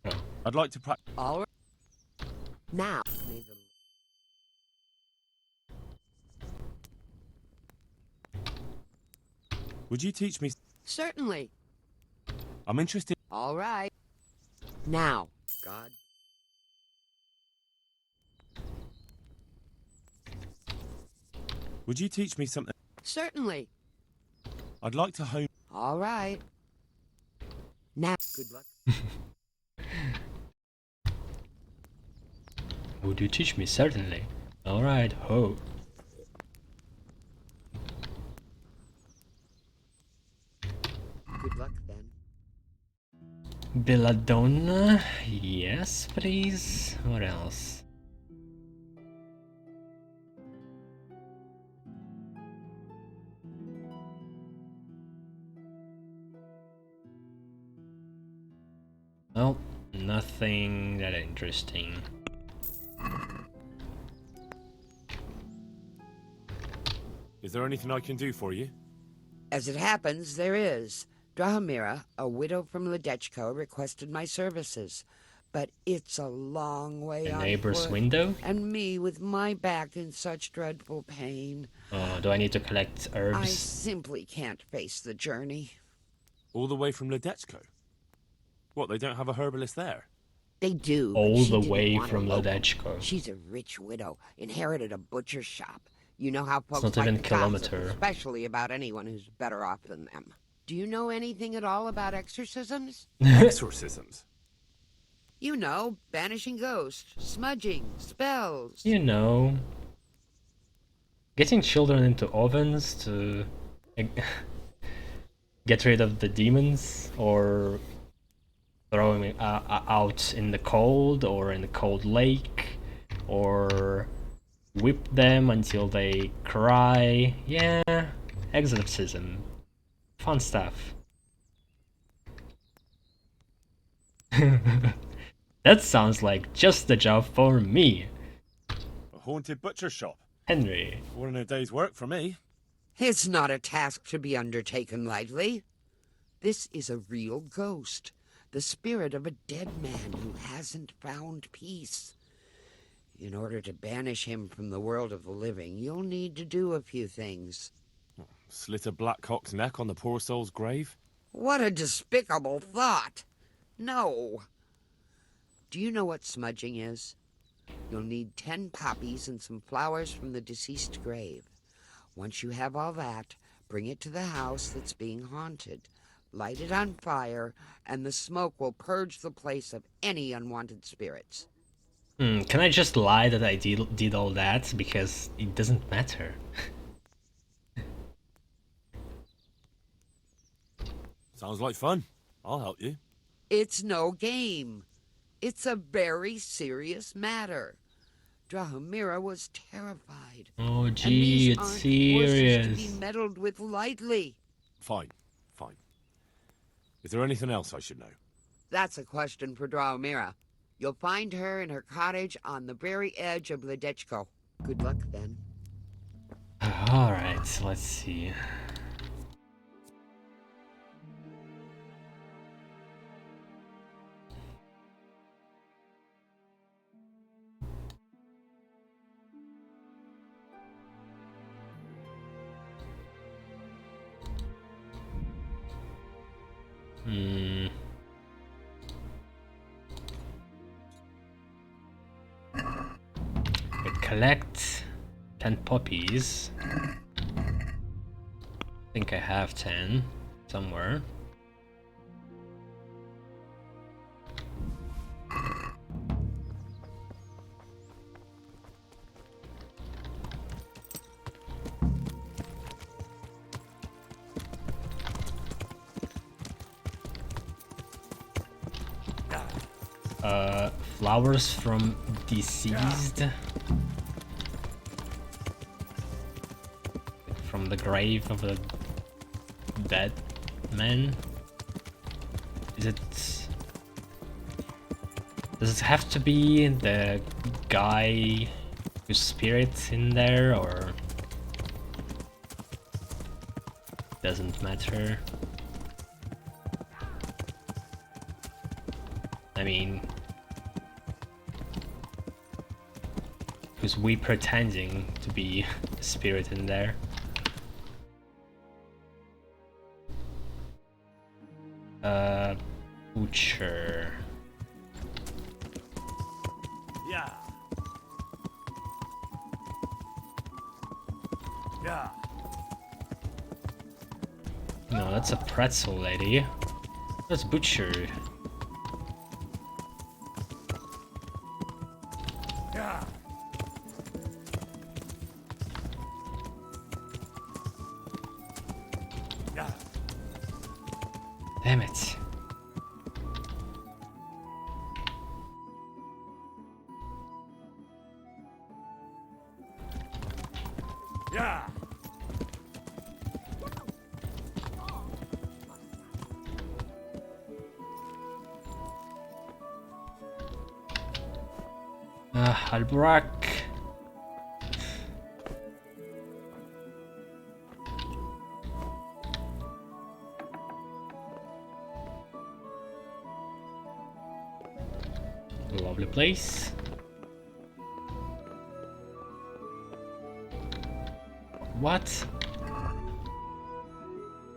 Speaker 1: Oh.
Speaker 5: I'd like to practice.
Speaker 10: All right. Now, may the...
Speaker 5: Would you teach me?
Speaker 10: Certainly.
Speaker 5: I'm interested.
Speaker 10: All right. Now, God.
Speaker 5: Would you teach me something?
Speaker 10: Certainly.
Speaker 5: I'd like to hone.
Speaker 10: All right. Now, good luck.
Speaker 1: Would you teach me? Certainly. Alright, ho.
Speaker 10: Good luck then.
Speaker 1: Belladonna? Yes, please. What else? Well, nothing that interesting.
Speaker 3: Is there anything I can do for you?
Speaker 10: As it happens, there is. Drahomira, a widow from Ledechko, requested my services. But it's a long way
Speaker 1: A
Speaker 10: on
Speaker 1: neighbor's
Speaker 10: foot,
Speaker 1: window?
Speaker 10: and me with my back in such dreadful pain.
Speaker 1: Oh, do I need to collect
Speaker 10: I
Speaker 1: herbs?
Speaker 10: simply can't face the journey.
Speaker 5: All the way from Ledechko? What, they don't have a herbalist there?
Speaker 10: They do. but
Speaker 1: All
Speaker 10: she
Speaker 1: the
Speaker 10: didn't
Speaker 1: way
Speaker 10: want a
Speaker 1: from
Speaker 10: local.
Speaker 1: Ledechko.
Speaker 10: She's a rich widow, inherited a butcher's shop. You know how folks
Speaker 1: not
Speaker 10: like
Speaker 1: even
Speaker 10: to gossip,
Speaker 1: kilometer.
Speaker 10: especially about anyone who's better off than them. Do you know anything at all about exorcisms?
Speaker 5: Exorcisms?
Speaker 10: You know, banishing ghosts, smudging, spells.
Speaker 1: You know, getting children into ovens to get rid of the demons, or throwing out in the cold or in the cold lake, or whip them until they cry. Yeah, exorcism. Fun stuff. That sounds like just the job for me.
Speaker 5: A haunted butcher shop?
Speaker 1: Henry.
Speaker 5: All in a day's work for me.
Speaker 10: It's not a task to be undertaken lightly. This is a real ghost, the spirit of a dead man who hasn't found peace. In order to banish him from the world of the living, you'll need to do a few things.
Speaker 5: Slit a black cock's neck on the poor soul's grave?
Speaker 10: What a despicable thought! No. Do you know what smudging is? You'll need 10 poppies and some flowers from the deceased grave. Once you have all that, bring it to the house that's being haunted. Light it on fire, and the smoke will purge the place of any unwanted spirits.
Speaker 1: Can I just lie that I did all that? Because it doesn't matter.
Speaker 5: Sounds like fun. I'll help you.
Speaker 10: It's no game. It's a very serious matter. Drahomira was terrified.
Speaker 1: Oh
Speaker 10: and
Speaker 1: gee,
Speaker 10: these
Speaker 1: it's
Speaker 10: aren't
Speaker 1: serious.
Speaker 10: horses to be meddled with lightly.
Speaker 5: Fine, fine. Is there anything else I should know?
Speaker 10: That's a question for Drahomira. You'll find her in her cottage on the very edge of Ledechko. Good luck, then.
Speaker 1: Alright, let's see. Collect 10 poppies. I think I have 10 somewhere. Flowers from deceased. From the grave of a dead man. Is it... Does it have to be the guy whose spirit's in there, or... Doesn't matter? I mean... Because we pretending to be a spirit in there. Butcher.
Speaker 5: Yeah. Yeah.
Speaker 1: No, that's a pretzel lady. That's butcher.
Speaker 5: Yeah. Yeah.
Speaker 1: Damn it.
Speaker 5: Yeah.
Speaker 1: Albrak. Lovely place. What?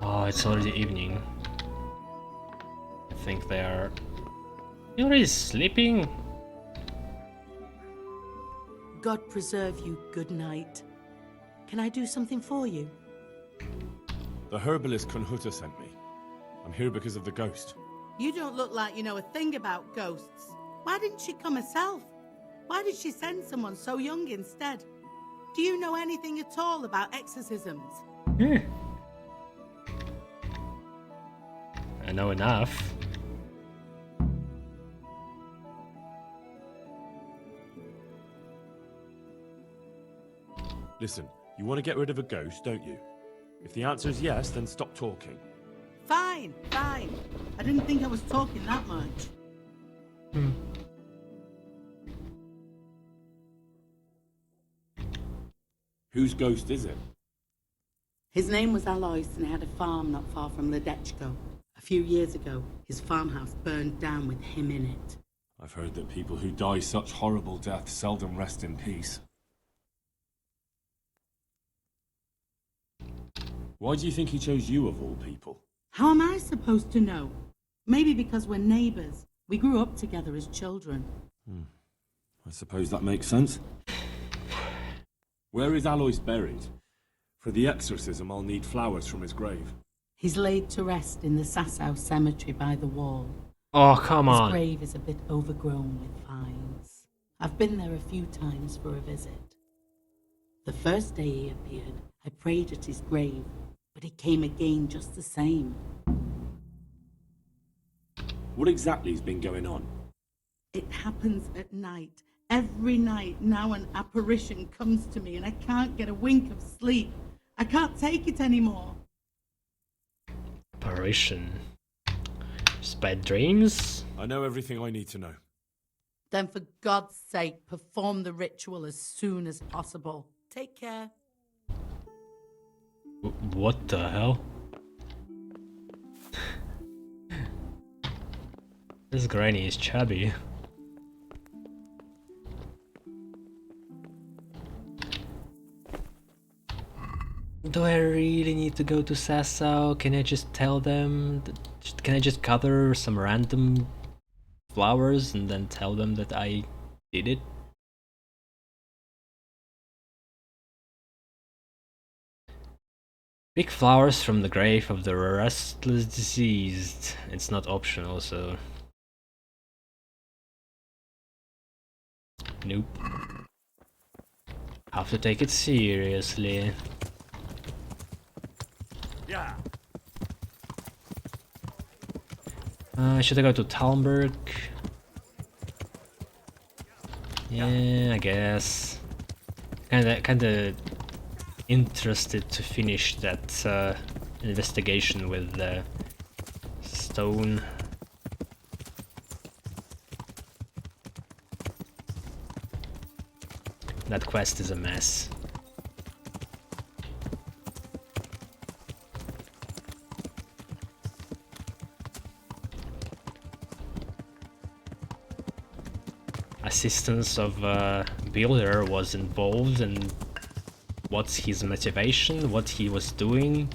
Speaker 1: Oh, it's already evening. I think they are... You're already sleeping?
Speaker 11: God preserve you, good night. Can I do something for you?
Speaker 5: The herbalist Kunhuta sent me. I'm here because of the ghost.
Speaker 11: You don't look like you know a thing about ghosts. Why didn't she come herself? Why did she send someone so young instead? Do you know anything at all about exorcisms?
Speaker 1: I know enough.
Speaker 5: Listen, you want to get rid of a ghost, don't you? If the answer is yes, then stop talking.
Speaker 11: Fine, fine. I didn't think I was talking that much.
Speaker 5: Whose ghost is it?
Speaker 11: His name was Alois and he had a farm not far from Ledechko. A few years ago, his farmhouse burned down with him in it.
Speaker 5: I've heard that people who die such horrible deaths seldom rest in peace. Why do you think he chose you of all people?
Speaker 11: How am I supposed to know? Maybe because we're neighbors. We grew up together as children.
Speaker 3: I suppose that makes sense. Where is Alois buried? For the exorcism, I'll need flowers from his grave.
Speaker 11: He's laid to rest in the Sasau cemetery by the wall.
Speaker 1: Oh, come
Speaker 11: His
Speaker 1: on.
Speaker 11: grave is a bit overgrown with vines. I've been there a few times for a visit. The first day he appeared, I prayed at his grave, but he came again just the same.
Speaker 3: What exactly has been going on?
Speaker 11: It happens at night. Every night now an apparition comes to me and I can't get a wink of sleep. I can't take it anymore.
Speaker 1: Apparition. Just bad dreams?
Speaker 3: I know everything I need to know.
Speaker 11: Then for God's sake, perform the ritual as soon as possible. Take care.
Speaker 1: What the hell? This granny is chubby. Do I really need to go to Sasau? Can I just tell them? Can I just gather some random flowers and then tell them that I did it? Pick flowers from the grave of the restless deceased. It's not optional, so... Nope. Have to take it seriously.
Speaker 5: Yeah.
Speaker 1: Should I go to Talmberg? Yeah, I guess. Kinda interested to finish that investigation with the stone. That quest is a mess. Assistance of builder was involved, and what's his motivation, what he was doing.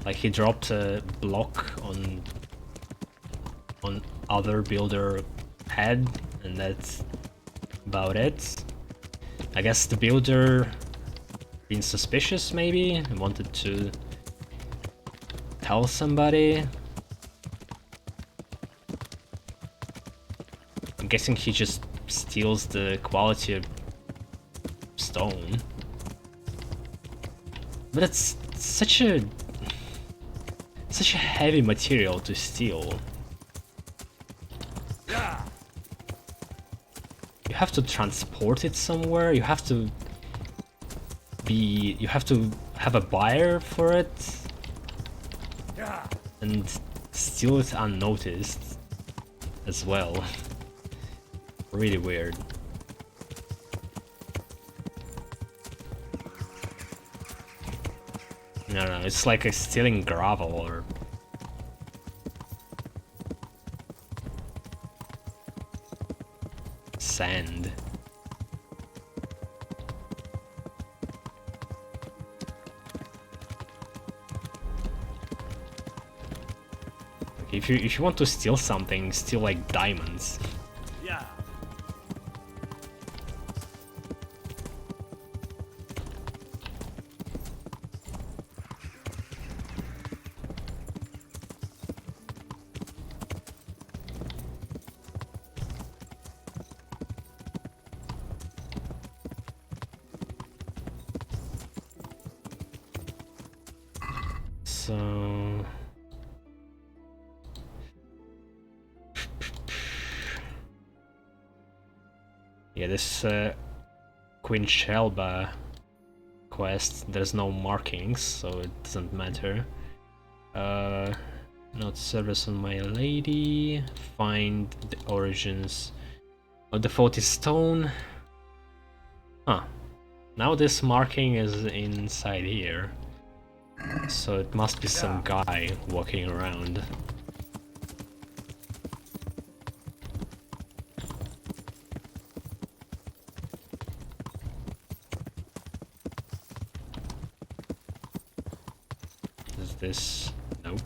Speaker 1: Like, he dropped a block on other builder head, and that's about it. I guess the builder been suspicious, maybe, and wanted to tell somebody. I'm guessing he just steals the quality of stone. But it's such a heavy material to steal. You have to transport it somewhere, you have to have a buyer for it, and steal it unnoticed as well. Really weird. No, it's like stealing gravel or... sand. If you want to steal something, steal like diamonds.
Speaker 5: Yeah.
Speaker 1: So... yeah, this Queen Shelba quest, there's no markings, so it doesn't matter. Not service on my lady. Find the origins of the 40 stone. Huh. Now this marking is inside here. So it must be some guy walking around. Is this... nope.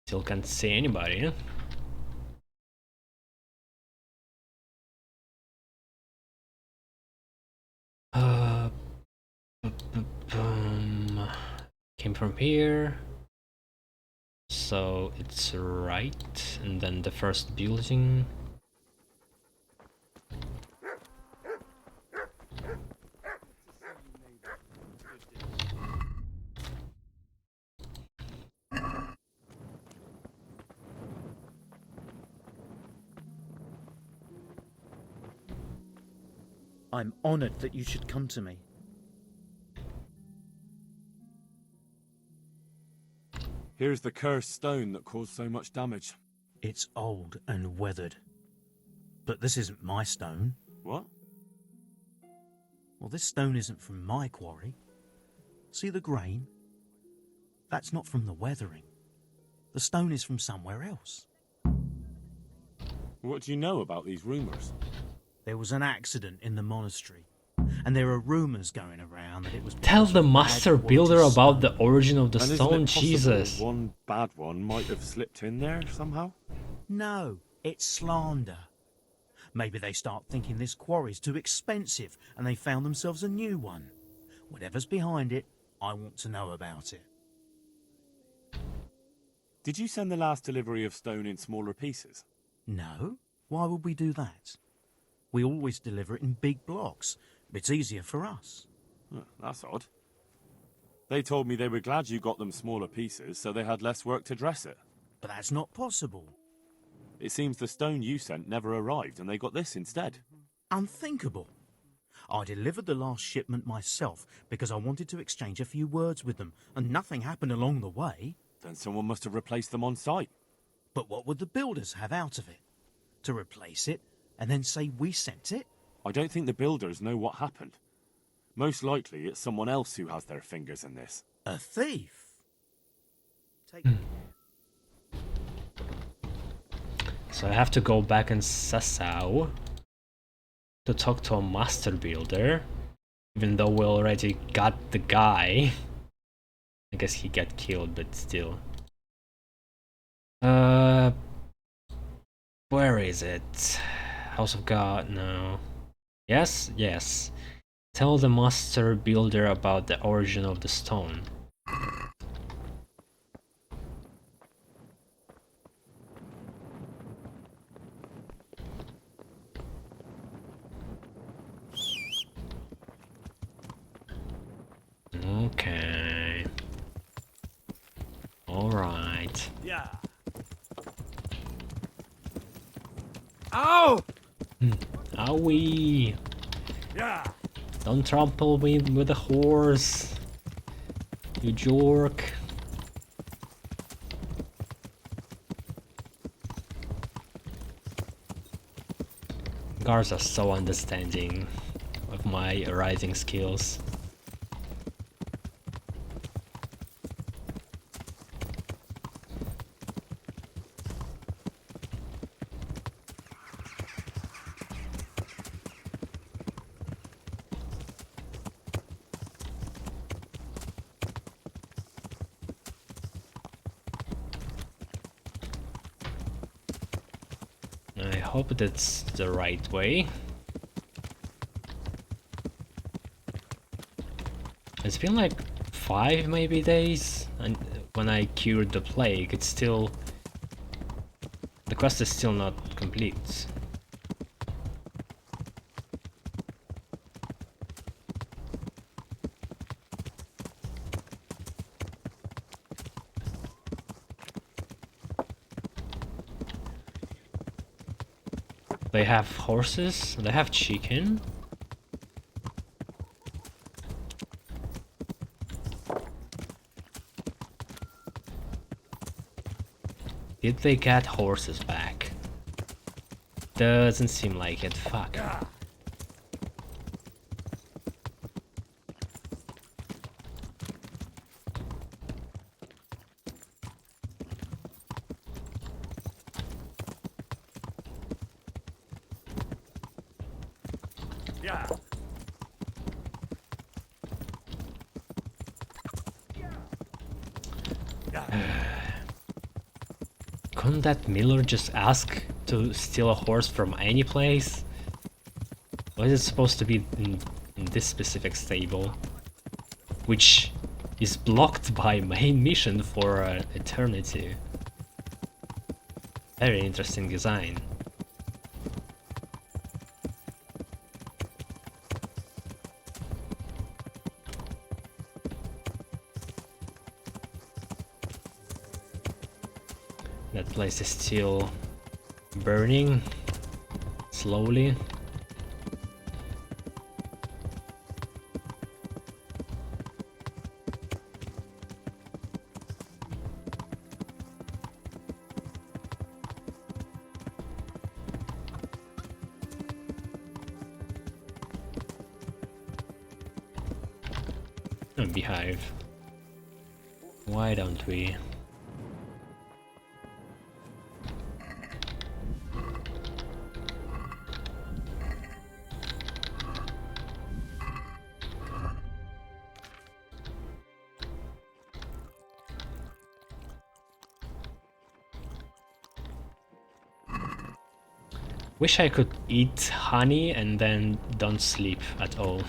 Speaker 1: Still can't see anybody. Came from here. So it's right, and then the first building.
Speaker 12: I'm honored that you should come to me.
Speaker 5: Here's the cursed stone that caused so much damage.
Speaker 12: It's old and weathered. But this isn't my stone.
Speaker 5: What?
Speaker 12: Well, this stone isn't from my quarry. See the grain? That's not from the weathering. The stone is from somewhere else.
Speaker 5: What do you know about these rumours?
Speaker 12: There was an accident in the monastery, and there are rumours going around that it was...
Speaker 1: Tell the master builder about the origin of the
Speaker 5: And
Speaker 1: stone,
Speaker 5: isn't it possible
Speaker 1: Jesus.
Speaker 5: one bad one might have slipped in there somehow?
Speaker 12: No, it's slander. Maybe they start thinking this quarry's too expensive, and they found themselves a new one. Whatever's behind it, I want to know about it.
Speaker 5: Did you send the last delivery of stone in smaller pieces?
Speaker 12: No, why would we do that? We always deliver it in big blocks. It's easier for us.
Speaker 5: Huh, that's odd. They told me they were glad you got them smaller pieces, so they had less work to dress it.
Speaker 12: But that's not possible.
Speaker 5: It seems the stone you sent never arrived, and they got this instead.
Speaker 12: Unthinkable. I delivered the last shipment myself because I wanted to exchange a few words with them, and nothing happened along the way.
Speaker 5: Then someone must have replaced them on site.
Speaker 12: But what would the builders have out of it? To replace it, and then say we sent it?
Speaker 5: I don't think the builders know what happened. Most likely it's someone else who has their fingers in this.
Speaker 12: A thief?
Speaker 1: So I have to go back in Sassau to talk to a master builder, even though we already got the guy. I guess he got killed, but still. Where is it? House of God? No. Yes? Yes. Tell the master builder about the origin of the stone. Okay. Alright.
Speaker 4: Yeah.
Speaker 2: Ow!
Speaker 1: Owie!
Speaker 4: Yeah.
Speaker 1: Don't trample me with a horse, you jerk. Guards are so understanding of my riding skills. I hope that's the right way. It's been like 5 maybe days, and when I cured the plague, it's still... the quest is still not complete. They have horses, they have chicken. Did they get horses back? Doesn't seem like it, fuck.
Speaker 4: Yeah.
Speaker 1: Couldn't that miller just ask to steal a horse from any place? Why is it supposed to be in this specific stable? Which is blocked by main mission for eternity. Very interesting design. That place is still burning slowly. A beehive. Why don't we? Wish I could eat honey and then don't sleep at all.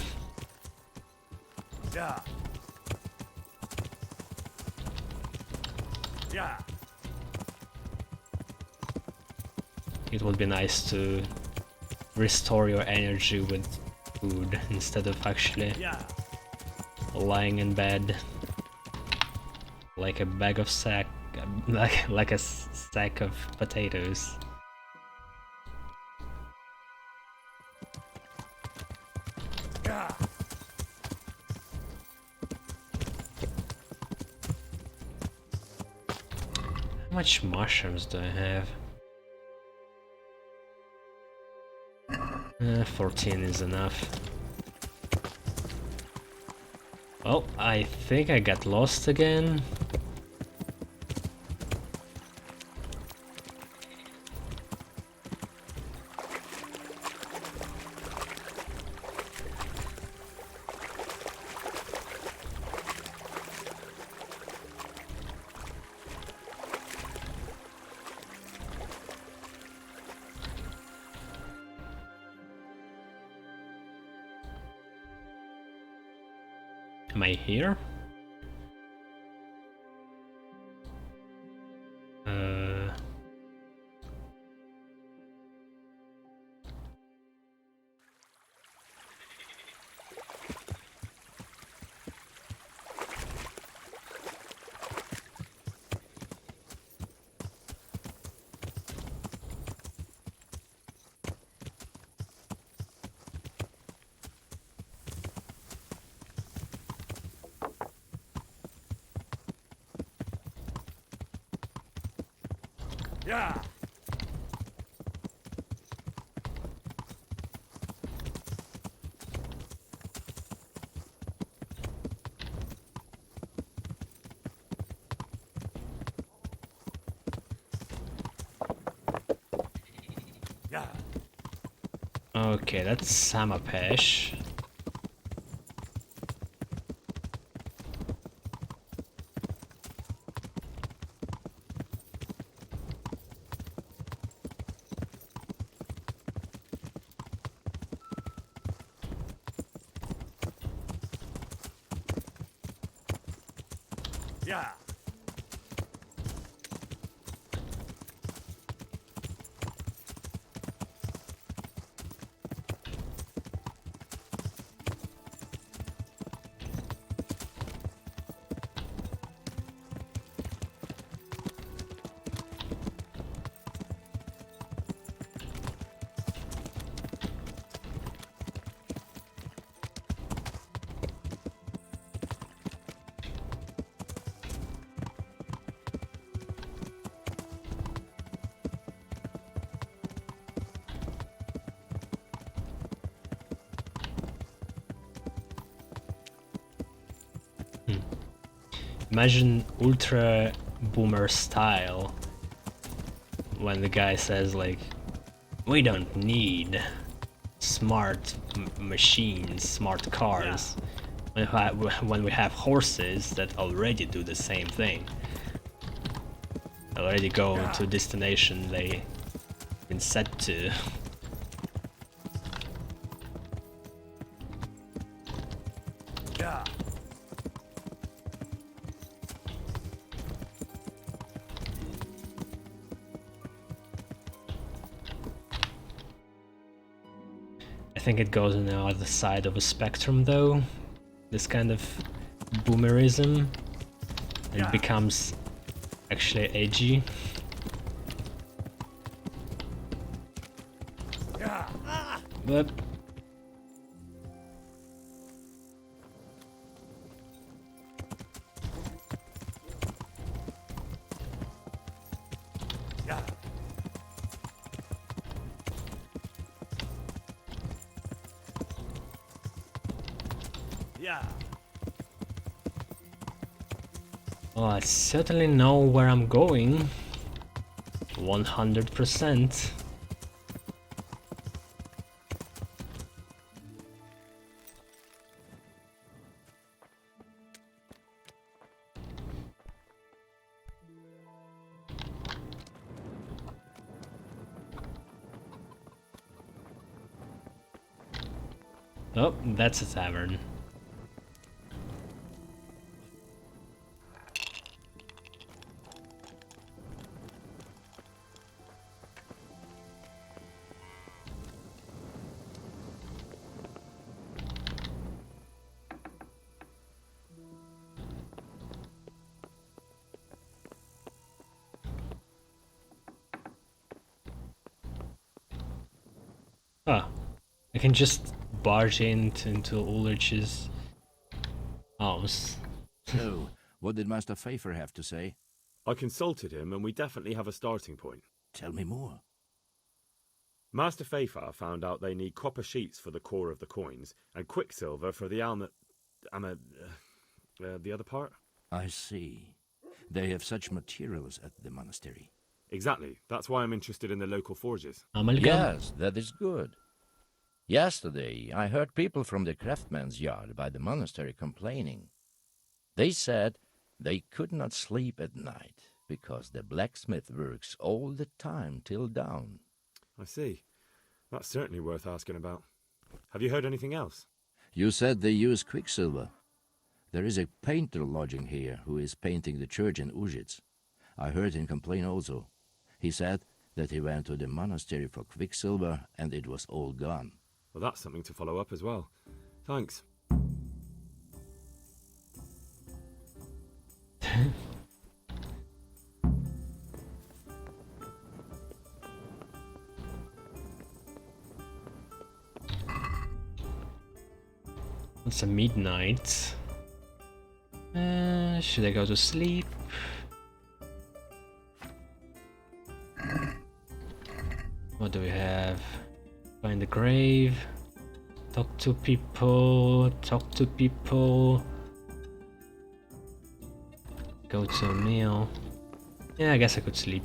Speaker 5: Yeah. Yeah.
Speaker 1: It would be nice to restore your energy with food instead of actually lying in bed like a bag of sack, like a sack of potatoes.
Speaker 5: Yeah.
Speaker 1: How much mushrooms do I have? 14 is enough. Oh, I think I got lost again. Am I here?
Speaker 5: Yeah. Yeah.
Speaker 1: Okay, that's Samapesh.
Speaker 5: Yeah.
Speaker 1: Imagine ultra boomer style when the guy says like, we don't need smart machines, smart cars, when we have horses that already do the same thing. already go to a destination they've been set to. I think it goes on the other side of a spectrum though, this kind of boomerism, and it becomes actually edgy. But well, I certainly know where I'm going. 100%. Oh, that's a tavern. Ah, I can just barge into Ulrich's house.
Speaker 13: So, what did Master Pfeiffer have to say?
Speaker 3: I consulted him, and we definitely have a starting point.
Speaker 13: Tell me more.
Speaker 3: Master Pfeiffer found out they need copper sheets for the core of the coins, and quicksilver for the the other part?
Speaker 13: I see. They have such materials at the monastery.
Speaker 3: Exactly. That's why I'm interested in the local forges.
Speaker 1: Amalgam?
Speaker 13: Yes, that is good. Yesterday, I heard people from the craftsman's yard by the monastery complaining. They said they could not sleep at night because the blacksmith works all the time till dawn.
Speaker 3: I see. That's certainly worth asking about. Have you heard anything else?
Speaker 13: You said they use quicksilver. There is a painter lodging here who is painting the church in Ujits. I heard him complain also. He said that he went to the monastery for quicksilver and it was all gone.
Speaker 3: Well, that's something to follow up as well. Thanks.
Speaker 1: It's a midnight. Should I go to sleep? What do we have? Find the grave. Talk to people. Talk to people. Go to a meal. Yeah, I guess I could sleep.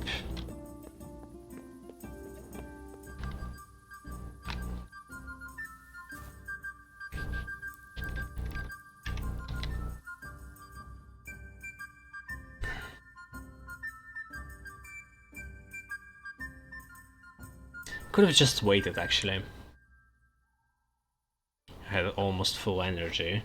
Speaker 1: Could have just waited actually. I had almost full energy.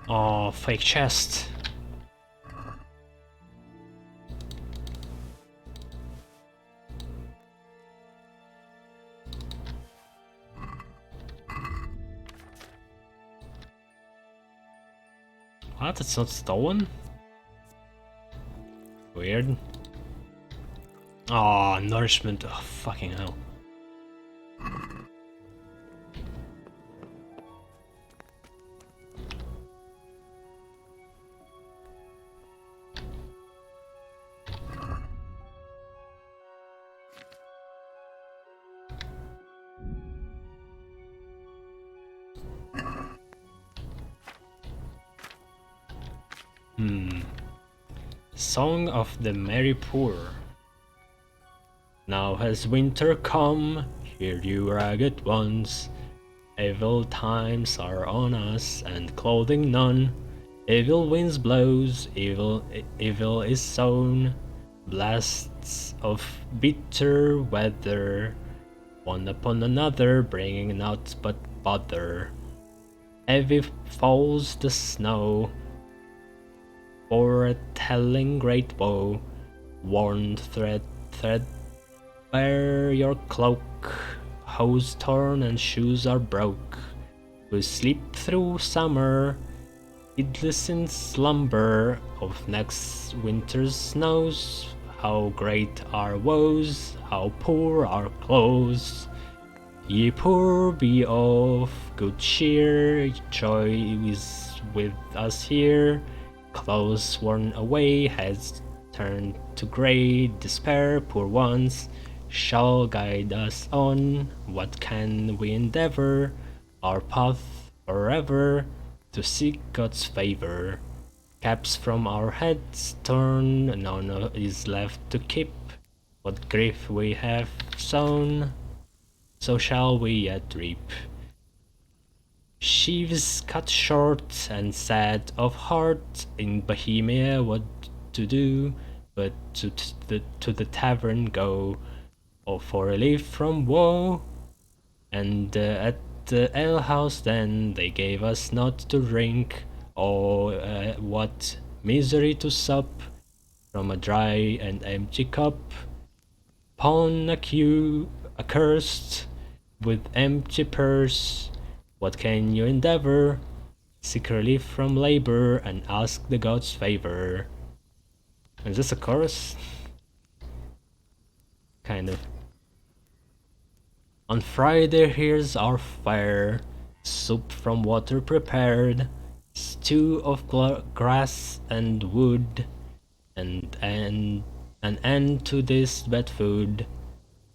Speaker 1: Oh, fake chest. What? It's not stolen? Weird. Oh, nourishment. Oh, fucking hell. Song of the Merry Poor. Now has winter come, hear you ragged ones. Evil times are on us, and clothing none. Evil winds blows, evil is sown. Blasts of bitter weather, one upon another, bringing naught but bother. Heavy falls the snow, foretelling great woe. Worn thread, wear your cloak. Hose torn and shoes are broke. We sleep through summer, heedless in slumber of next winter's snows. How great our woes, how poor our clothes. Ye poor, be of good cheer, joy is with us here. Clothes worn away, heads turned to grey, despair, poor ones, shall guide us on. What can we endeavour? Our path forever to seek God's favour. Caps from our heads torn, none is left to keep. What grief we have sown, so shall we yet reap. Sheaves cut short and sad of heart, in Bohemia what to do, but to the tavern go, or for relief from woe. And at the alehouse then they gave us not to drink, or what misery to sup from a dry and empty cup. Pawn accursed with empty purse, what can you endeavour? Seek relief from labour and ask the gods' favour. Is this a chorus? Kind of. On Friday here's our fire, soup from water prepared, stew of grass and wood, and an end to this bad food.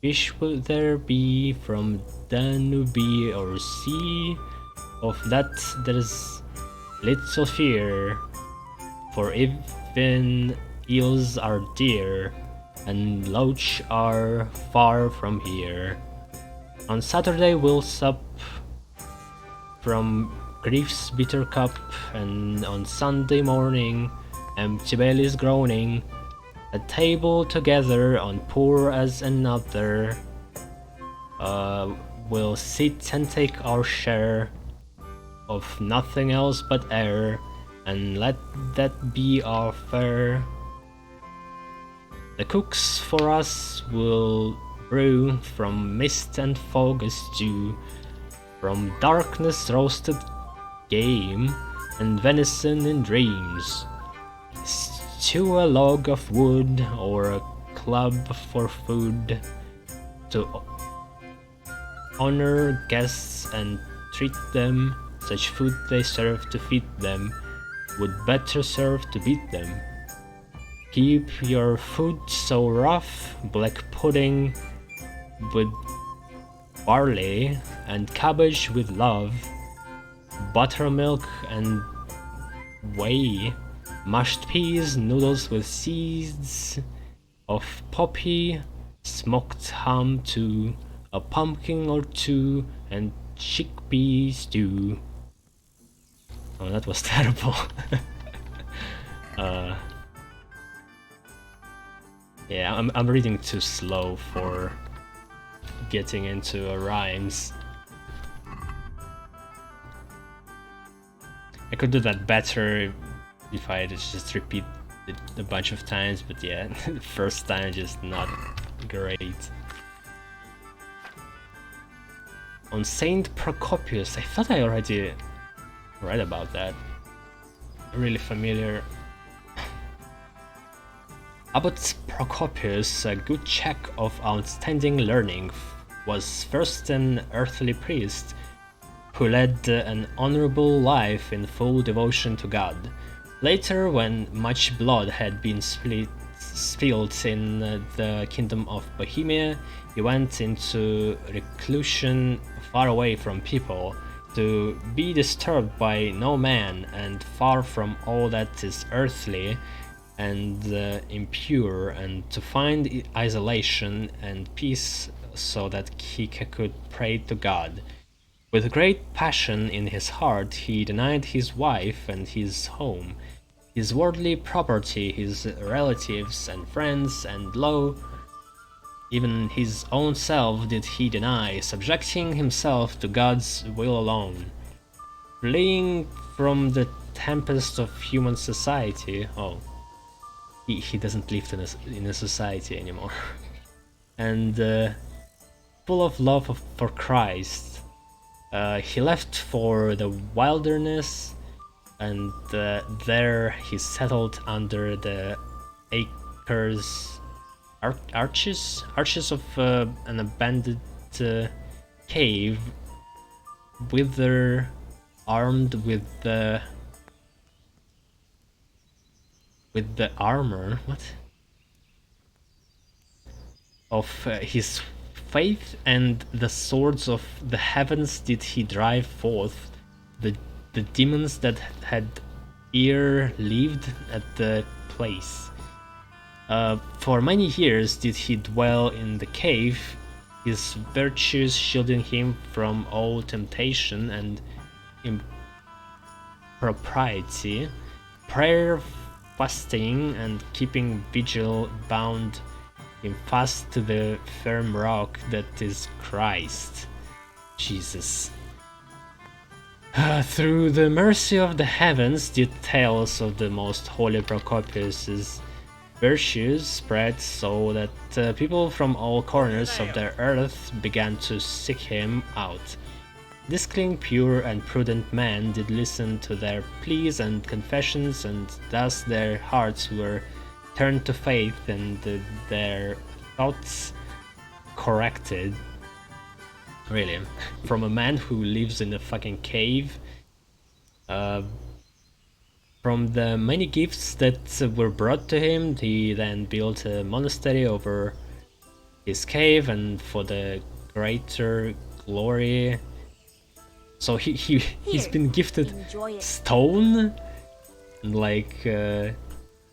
Speaker 1: Fish will there be from Danube or sea, of that there's little fear, for even eels are dear, and loach are far from here. On Saturday we'll sup from grief's bitter cup, and on Sunday morning, empty bellies groaning, at table together on poor as another, we'll sit and take our share of nothing else but air, and let that be our fare. The cooks for us will brew from mist and fog a stew, from darkness roasted game and venison in dreams. Stew a log of wood or a club for food, to honor guests and treat them. Such food they serve to feed them would better serve to beat them. Keep your food so rough, black pudding with barley and cabbage with love, buttermilk and whey, mashed peas, noodles with seeds of poppy, smoked ham too, a pumpkin or two, and chickpea stew. Oh, that was terrible. Yeah, I'm reading too slow for getting into rhymes. I could do that better if I just repeat it a bunch of times, but yeah, the first time just not great. On Saint Procopius, I thought I already read about that. really familiar. Abbot Procopius, a good check of outstanding learning, was first an earthly priest who led an honorable life in full devotion to God. Later, when much blood had been spilled in the kingdom of Bohemia, he went into reclusion far away from people, to be disturbed by no man and far from all that is earthly and impure, and to find isolation and peace so that he could pray to God. With great passion in his heart, he denied his wife and his home, his worldly property, his relatives and friends, and lo, even his own self did he deny, subjecting himself to God's will alone. Fleeing from the tempest of human society, he doesn't live in a society anymore, and full of love for Christ, he left for the wilderness, and there he settled under the arches of an abandoned cave, armed with the armor of his faith, and the swords of the heavens did he drive forth the demons that had ere lived at the place. For many years did he dwell in the cave, his virtues shielding him from all temptation and impropriety. Prayer, fasting, and keeping vigil bound him fast to the firm rock that is Christ Jesus. Through the mercy of the heavens did tales of the most holy Procopius's virtues spread, so that people from all corners of the earth began to seek him out. This clean, pure, and prudent man did listen to their pleas and confessions, and thus their hearts were turned to faith and their thoughts corrected. Really, from a man who lives in a fucking cave, from the many gifts that were brought to him, he then built a monastery over his cave, and for the greater glory. So he's been gifted stone, and like a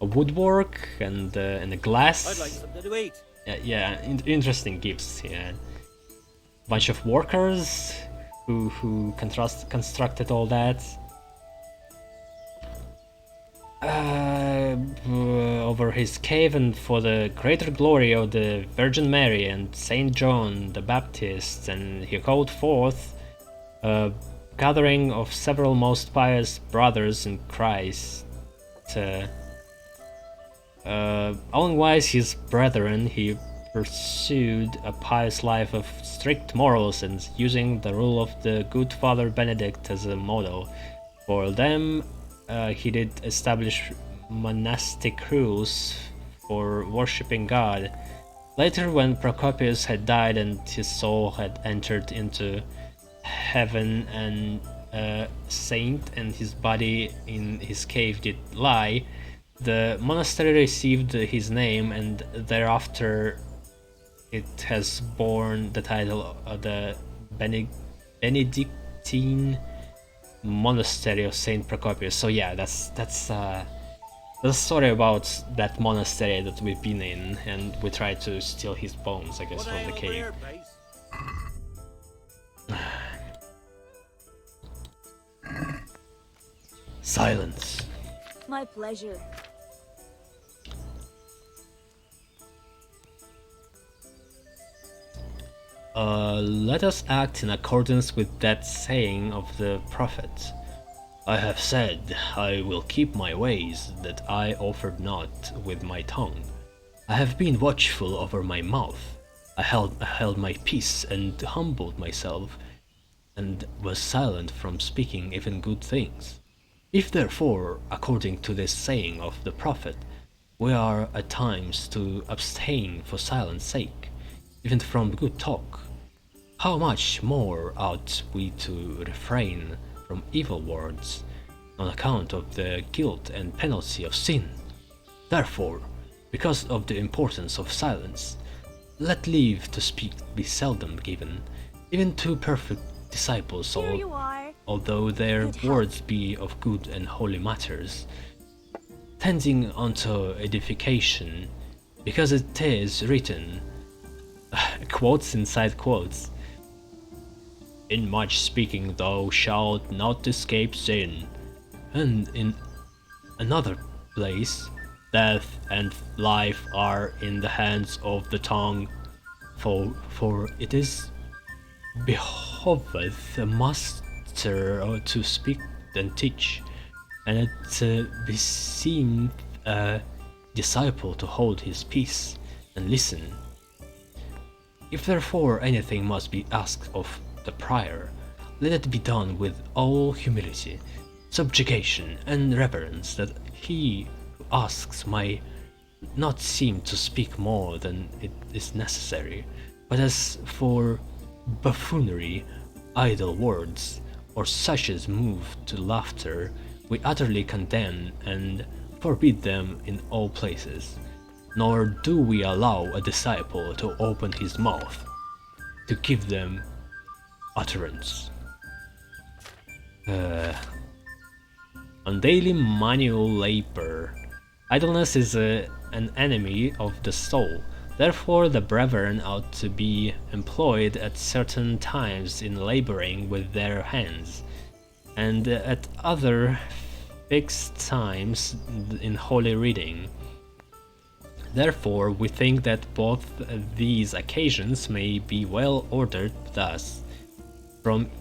Speaker 1: woodwork and a glass.
Speaker 4: I'd like something to eat.
Speaker 1: Yeah, interesting gifts. Yeah, bunch of workers who constructed all that. Over his cave, and for the greater glory of the Virgin Mary and Saint John the Baptist, and he called forth a gathering of several most pious brothers in Christ. Owing-wise his brethren, he pursued a pious life of strict morals, and using the rule of the good Father Benedict as a model for them, he did establish monastic rules for worshipping God. Later, when Procopius had died and his soul had entered into heaven, and a saint and his body in his cave did lie, the monastery received his name, and thereafter it has borne the title of the Benedictine Monastery of Saint Procopius. So yeah, that's the story about that monastery that we've been in, and we tried to steal his bones, I guess, from the cave. Silence.
Speaker 9: My pleasure.
Speaker 1: Let us act in accordance with that saying of the prophet. I have said, I will keep my ways, that I offered not with my tongue. I have been watchful over my mouth. I held my peace and humbled myself, and was silent from speaking even good things. If therefore, according to this saying of the prophet, we are at times to abstain for silence sake, even from good talk, how much more ought we to refrain from evil words, on account of the guilt and penalty of sin? Therefore, because of the importance of silence, let leave to speak be seldom given, even to perfect disciples, although their words be of good and holy matters, tending unto edification, because it is written, quotes inside quotes, in much speaking thou shalt not escape sin, and in another place, death and life are in the hands of the tongue, for it is behoveth a master to speak and teach, and it beseemeth a disciple to hold his peace and listen. If therefore anything must be asked of the prior, let it be done with all humility, subjugation, and reverence, that he who asks may not seem to speak more than it is necessary, but as for buffoonery, idle words, or such as move to laughter, we utterly condemn and forbid them in all places, nor do we allow a disciple to open his mouth to give them utterance. On daily manual labor, idleness is an enemy of the soul. Therefore the brethren ought to be employed at certain times in laboring with their hands, and at other fixed times in holy reading. Therefore we think that both these occasions may be well ordered thus: from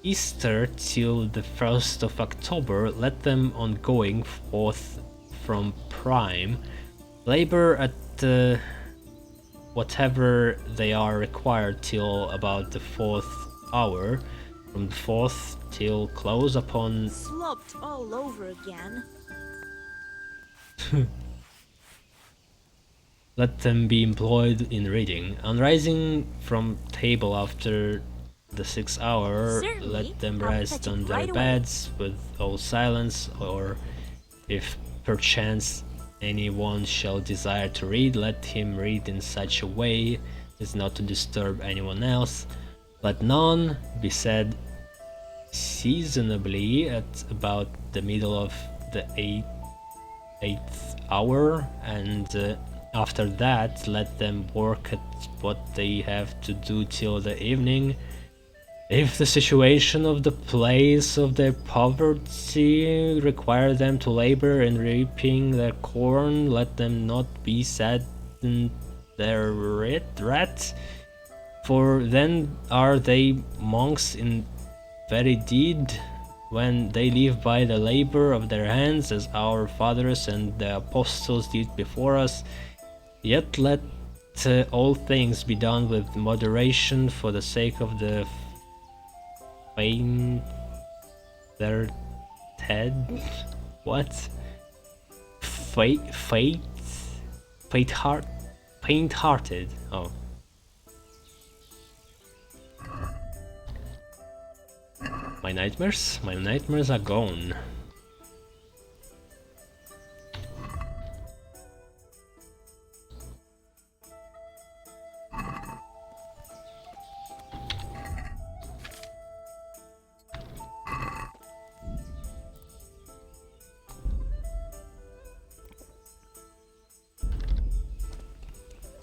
Speaker 1: Easter till the 1st of October, let them on going forth from prime labor at whatever they are required till about the 4th hour, from the 4th till close upon
Speaker 14: Sloped all over again.
Speaker 1: let them be employed in reading. On rising from table after the 6th hour,
Speaker 14: Certainly,
Speaker 1: let them
Speaker 14: I'll
Speaker 1: rest
Speaker 14: fetch it
Speaker 1: on their
Speaker 14: right away.
Speaker 1: beds with all silence, or if perchance anyone shall desire to read, let him read in such a way as not to disturb anyone else. Let none be said seasonably at about the middle of the 8th hour, and after that let them work at what they have to do till the evening. If the situation of the place of their poverty require them to labor in reaping their corn, let them not be saddened thereat, for then are they monks in very deed, when they live by the labor of their hands, as our fathers and the apostles did before us. Yet let all things be done with moderation, for the sake of the faint their head. What? Faint-hearted. Oh. My nightmares are gone.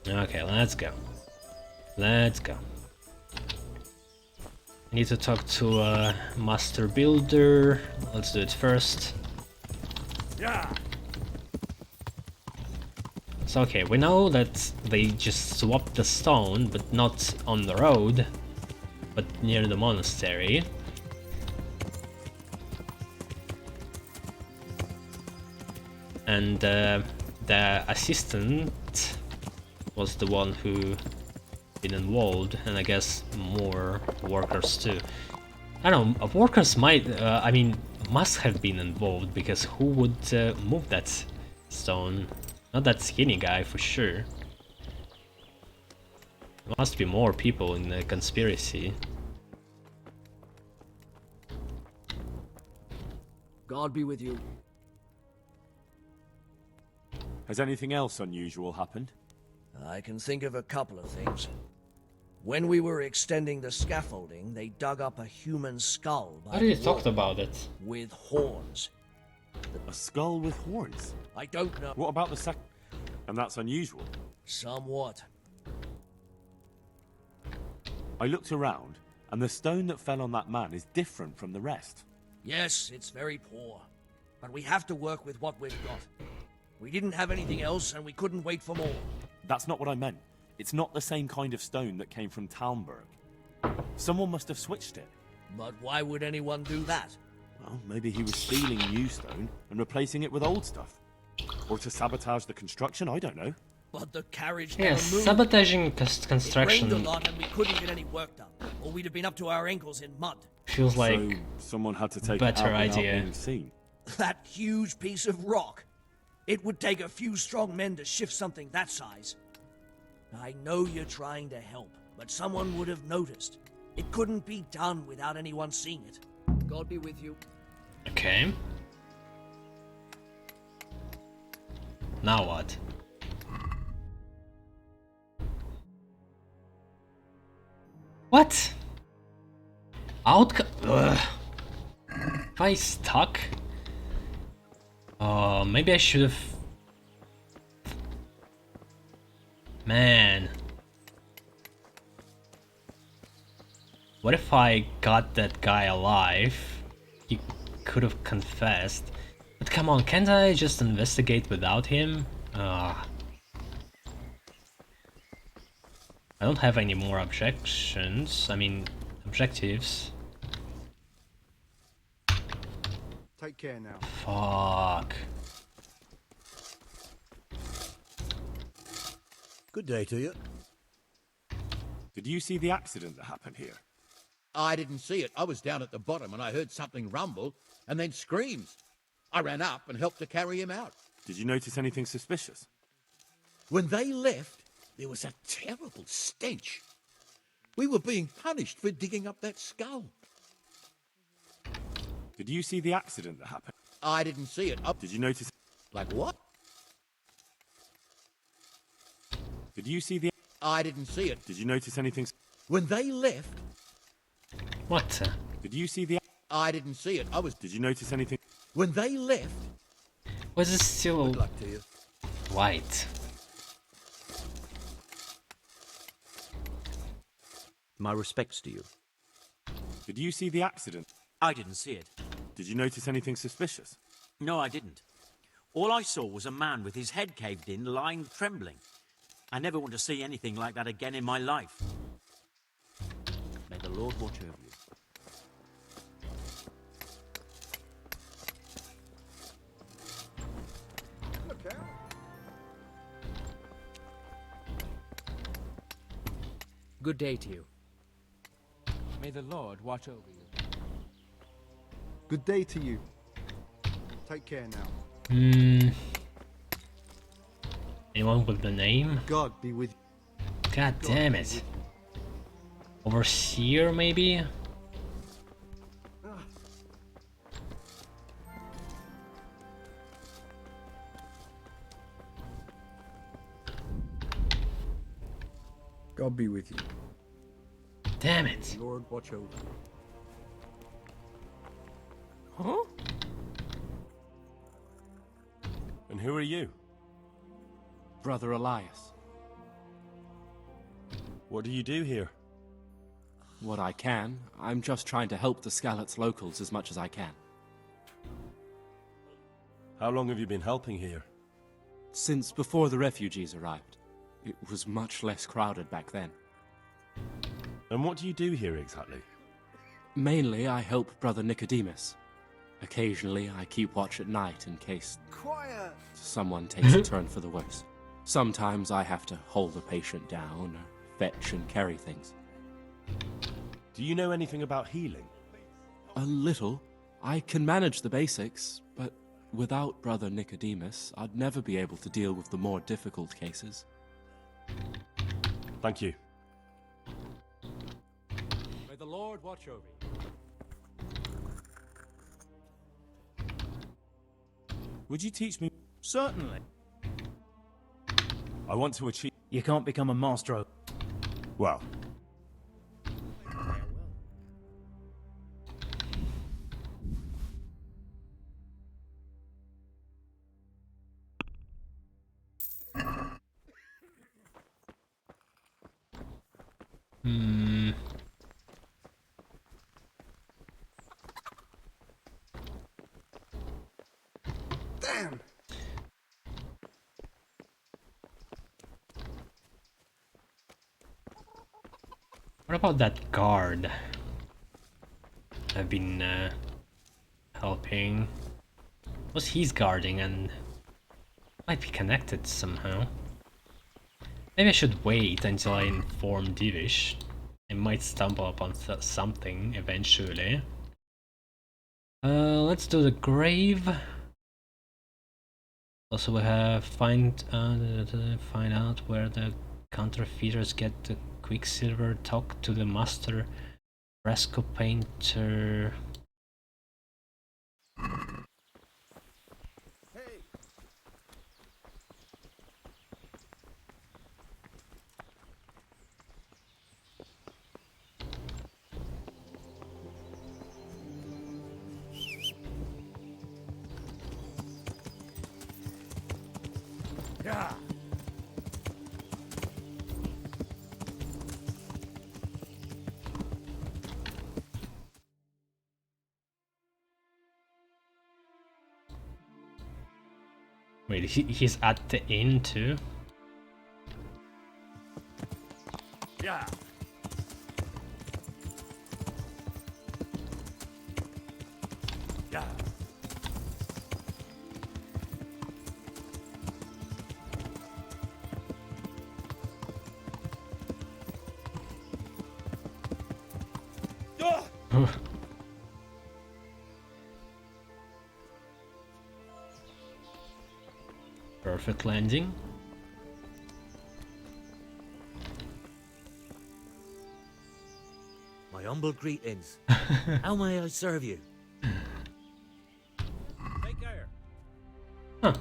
Speaker 1: Okay, let's go. Let's go. I need to talk to a master builder. Let's do it first.
Speaker 5: Yeah.
Speaker 1: So okay, we know that they just swapped the stone, but not on the road, but near the monastery. And the assistant was the one who been involved, and I guess more workers too. I don't know, workers might, I mean, must have been involved, because who would move that stone? Not that skinny guy for sure. Must be more people in the conspiracy.
Speaker 15: God be with you.
Speaker 5: Has anything else unusual happened?
Speaker 15: I can think of a couple of things. When we were extending the scaffolding, they dug up a human skull by
Speaker 1: How do you
Speaker 15: the
Speaker 1: talked
Speaker 15: wall
Speaker 1: about it?
Speaker 15: with horns.
Speaker 5: A skull with horns?
Speaker 15: I don't know.
Speaker 5: What about the sec... And that's unusual?
Speaker 15: Somewhat.
Speaker 5: I looked around, and the stone that fell on that man is different from the rest.
Speaker 15: Yes, it's very poor. But we have to work with what we've got. We didn't have anything else, and we couldn't wait for more.
Speaker 5: That's not what I meant. It's not the same kind of stone that came from Talmberg. Someone must have switched it.
Speaker 15: But why would anyone do that?
Speaker 5: Well, maybe he was stealing new stone and replacing it with old stuff. Or to sabotage the construction, I don't know.
Speaker 15: But the carriage
Speaker 1: Yeah,
Speaker 15: never moved.
Speaker 1: sabotaging
Speaker 15: It
Speaker 1: construction
Speaker 15: rained a lot, and we couldn't get any work done, or we'd have been up to our ankles in mud.
Speaker 1: feels like
Speaker 5: So someone had to take
Speaker 1: better
Speaker 5: it out without
Speaker 1: idea.
Speaker 5: being seen.
Speaker 15: That huge piece of rock. It would take a few strong men to shift something that size. I know you're trying to help, but someone would have noticed. It couldn't be done without anyone seeing it. God be with you.
Speaker 1: Okay. Now what? What? Ugh. If I stuck? Maybe I should have... Man. What if I got that guy alive? He could have confessed. But come on, can't I just investigate without him? I don't have any more objections. I mean, objectives.
Speaker 6: Take care now.
Speaker 1: Fuck.
Speaker 6: Good day to you.
Speaker 5: Did you see the accident that happened here?
Speaker 16: I didn't see it. I was down at the bottom and I heard something rumble and then screams. I ran up and helped to carry him out.
Speaker 5: Did you notice anything suspicious?
Speaker 16: When they left, there was a terrible stench. We were being punished for digging up that skull.
Speaker 5: Did you see the accident that happened?
Speaker 16: I didn't see it.
Speaker 5: Did you notice...
Speaker 16: Like what?
Speaker 5: Did you see the...
Speaker 16: I didn't see it.
Speaker 5: Did you notice anything...
Speaker 16: When they left...
Speaker 1: What?
Speaker 5: Did you see the...
Speaker 16: I didn't see it. I was...
Speaker 5: Did you notice anything...
Speaker 16: When they left...
Speaker 1: Was it still...
Speaker 16: Good luck to you.
Speaker 1: White?
Speaker 8: My respects to you.
Speaker 5: Did you see the accident?
Speaker 12: I didn't see it.
Speaker 5: Did you notice anything suspicious?
Speaker 12: No, I didn't. All I saw was a man with his head caved in, lying trembling. I never want to see anything like that again in my life.
Speaker 8: May the Lord watch over you.
Speaker 6: Look out.
Speaker 15: Good day to you.
Speaker 17: May the Lord watch over you.
Speaker 6: Good day to you. Take care now.
Speaker 1: Anyone with the name?
Speaker 6: God be with you.
Speaker 1: God damn it. Overseer, maybe?
Speaker 6: God be with you.
Speaker 1: Damn it.
Speaker 6: Lord, watch over you.
Speaker 5: Huh? And who are you?
Speaker 17: Brother Elias.
Speaker 5: What do you do here?
Speaker 17: What I can. I'm just trying to help the Skalitz locals as much as I can.
Speaker 5: How long have you been helping here?
Speaker 17: Since before the refugees arrived. It was much less crowded back then.
Speaker 5: And what do you do here exactly?
Speaker 17: Mainly, I help Brother Nicodemus. Occasionally, I keep watch at night in case
Speaker 6: Quiet.
Speaker 17: someone takes a turn for the worse. Sometimes I have to hold a patient down, or fetch and carry things.
Speaker 5: Do you know anything about healing?
Speaker 17: A little. I can manage the basics, but without Brother Nicodemus, I'd never be able to deal with the more difficult cases.
Speaker 5: Thank you.
Speaker 18: May the Lord watch over you.
Speaker 5: Would you teach me?
Speaker 12: Certainly.
Speaker 5: I want to achieve.
Speaker 12: You can't become a master of...
Speaker 5: Well.
Speaker 6: Damn!
Speaker 1: What about that guard? I've been helping. Was he's guarding and might be connected somehow. Maybe I should wait until I inform Divish. I might stumble upon something eventually. Let's do the grave. Also, we have find out where the counterfeiters get the Quicksilver. Talk to the master fresco painter.
Speaker 15: Yeah.
Speaker 1: Wait, he's at the inn too?
Speaker 15: Yeah. Yeah.
Speaker 1: Perfect landing.
Speaker 19: My humble greetings. How may I serve you?
Speaker 15: Take care.
Speaker 1: Huh.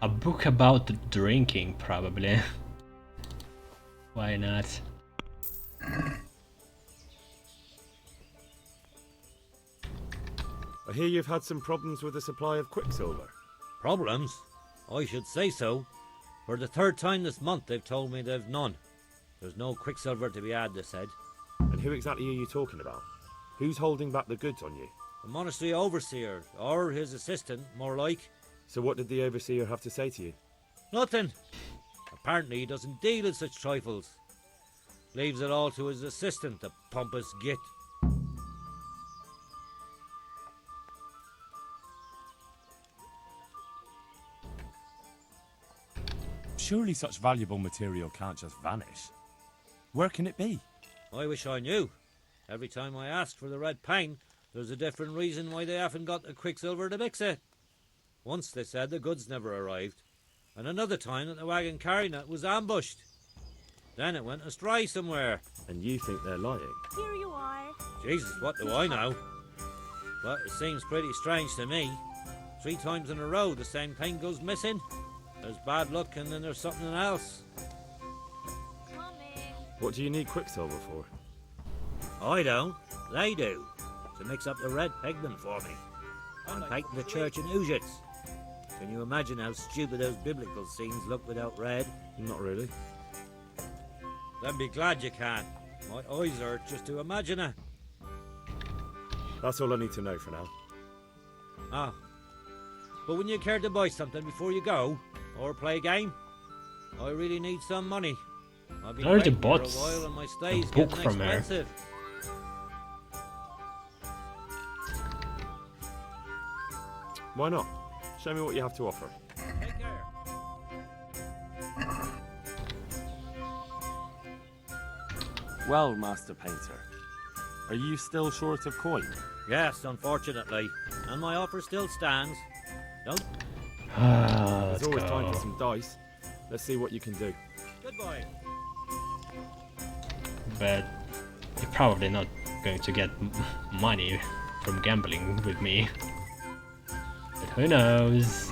Speaker 1: A book about drinking, probably. Why not?
Speaker 3: I hear you've had some problems with the supply of Quicksilver.
Speaker 19: Problems? I should say so. For the third time this month they've told me they've none. There's no Quicksilver to be had, they said.
Speaker 3: And who exactly are you talking about? Who's holding back the goods on you?
Speaker 19: The monastery overseer, or his assistant, more like.
Speaker 3: So what did the overseer have to say to you?
Speaker 19: Nothing. Apparently he doesn't deal in such trifles. Leaves it all to his assistant, the pompous git.
Speaker 5: Surely such valuable material can't just vanish. Where can it be?
Speaker 19: I wish I knew. Every time I ask for the red paint, there's a different reason why they haven't got the Quicksilver to mix it. Once they said the goods never arrived, and another time that the wagon carrying it was ambushed. Then it went astray somewhere.
Speaker 3: And you think they're lying?
Speaker 14: Here you are.
Speaker 19: Jesus, what do I know? But it seems pretty strange to me. 3 times in a row the same thing goes missing. There's bad luck and then there's something else.
Speaker 3: What do you need Quicksilver for?
Speaker 19: I don't. They do. To mix up the red pigment for me. I'm painting the church in Ujits. Can you imagine how stupid those biblical scenes look without red?
Speaker 3: Not really.
Speaker 19: Then be glad you can. My eyes hurt just to imagine it.
Speaker 3: That's all I need to know for now.
Speaker 19: Ah. But wouldn't you care to buy something before you go? Or play a game? I really need some money. I've been
Speaker 1: I already
Speaker 19: waiting
Speaker 1: bought
Speaker 19: for a while and my
Speaker 1: a
Speaker 19: stay's
Speaker 1: book
Speaker 19: getting
Speaker 1: from her.
Speaker 19: expensive.
Speaker 3: Why not? Show me what you have to offer.
Speaker 15: Take care.
Speaker 5: Well, Master Painter, Are you still short of coin?
Speaker 19: Yes, unfortunately. And my offer still stands. Don't...
Speaker 3: There's always time for some dice. Let's see what you can do.
Speaker 19: Goodbye.
Speaker 1: But you're probably not going to get money from gambling with me. But who knows?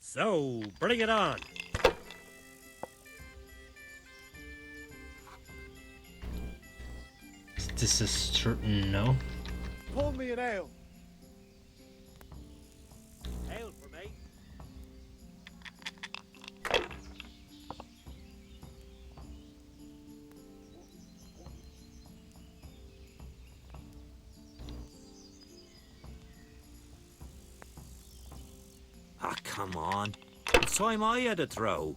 Speaker 19: So, bring it on.
Speaker 1: This is true. No.
Speaker 15: Pour me an ale.
Speaker 19: Ale for me. Ah, come on. It's time I had a throw.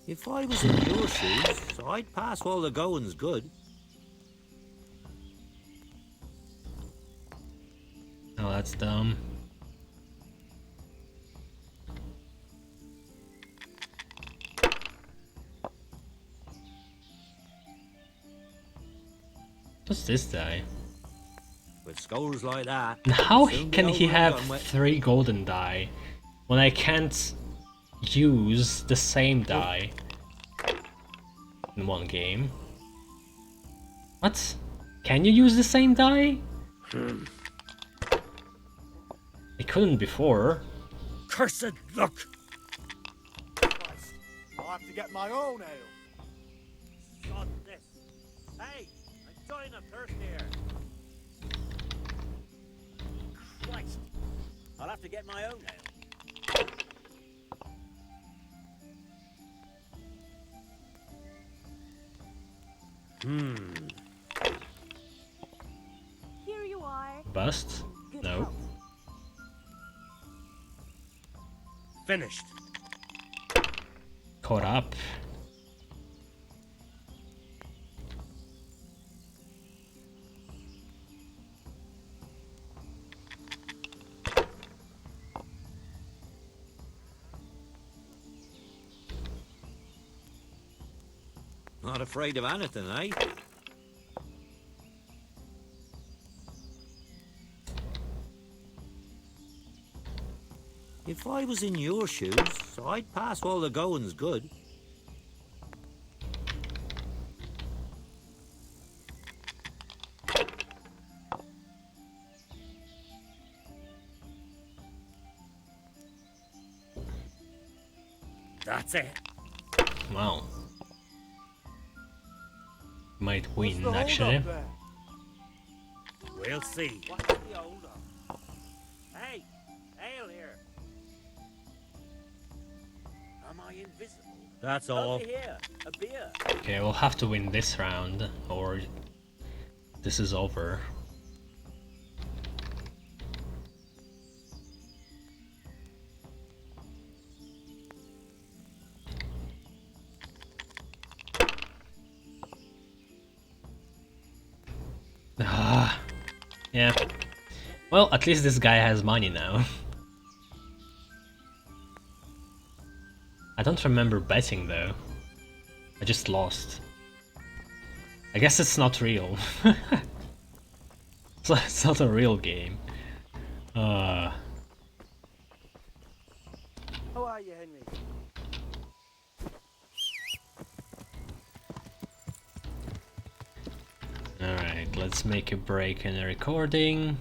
Speaker 19: If I was in your shoes, I'd pass while the going's good.
Speaker 1: Oh, that's dumb. What's this die?
Speaker 19: With scores like that.
Speaker 1: And how
Speaker 19: soon
Speaker 1: can
Speaker 19: be
Speaker 1: he
Speaker 19: over and
Speaker 1: have
Speaker 19: done with.
Speaker 1: 3 golden die when I can't use the same die in one game? What? Can you use the same die? I couldn't before.
Speaker 19: Cursed luck!
Speaker 15: Christ, I'll have to get my own ale.
Speaker 19: Sod this. Hey, I'm dying of thirst here. Christ, I'll have to get my own ale.
Speaker 14: Here you are.
Speaker 1: Bust?
Speaker 14: Good
Speaker 1: No.
Speaker 14: health.
Speaker 19: Finished.
Speaker 1: Caught up.
Speaker 19: Not afraid of anything, eh? If I was in your shoes, I'd pass while the going's good. That's it.
Speaker 1: Wow. Might win,
Speaker 15: What's the
Speaker 1: actually.
Speaker 15: hold-up there?
Speaker 19: We'll see. What's the hold up? Hey, ale here. Am I invisible? That's all.
Speaker 4: Over here, a beer.
Speaker 1: Okay, we'll have to win this round, or this is over. Ah, yeah. Well, at least this guy has money now. I don't remember betting though. I just lost. I guess it's not real. It's not a real game.
Speaker 15: How are you, Henry?
Speaker 1: Alright, let's make a break in the recording.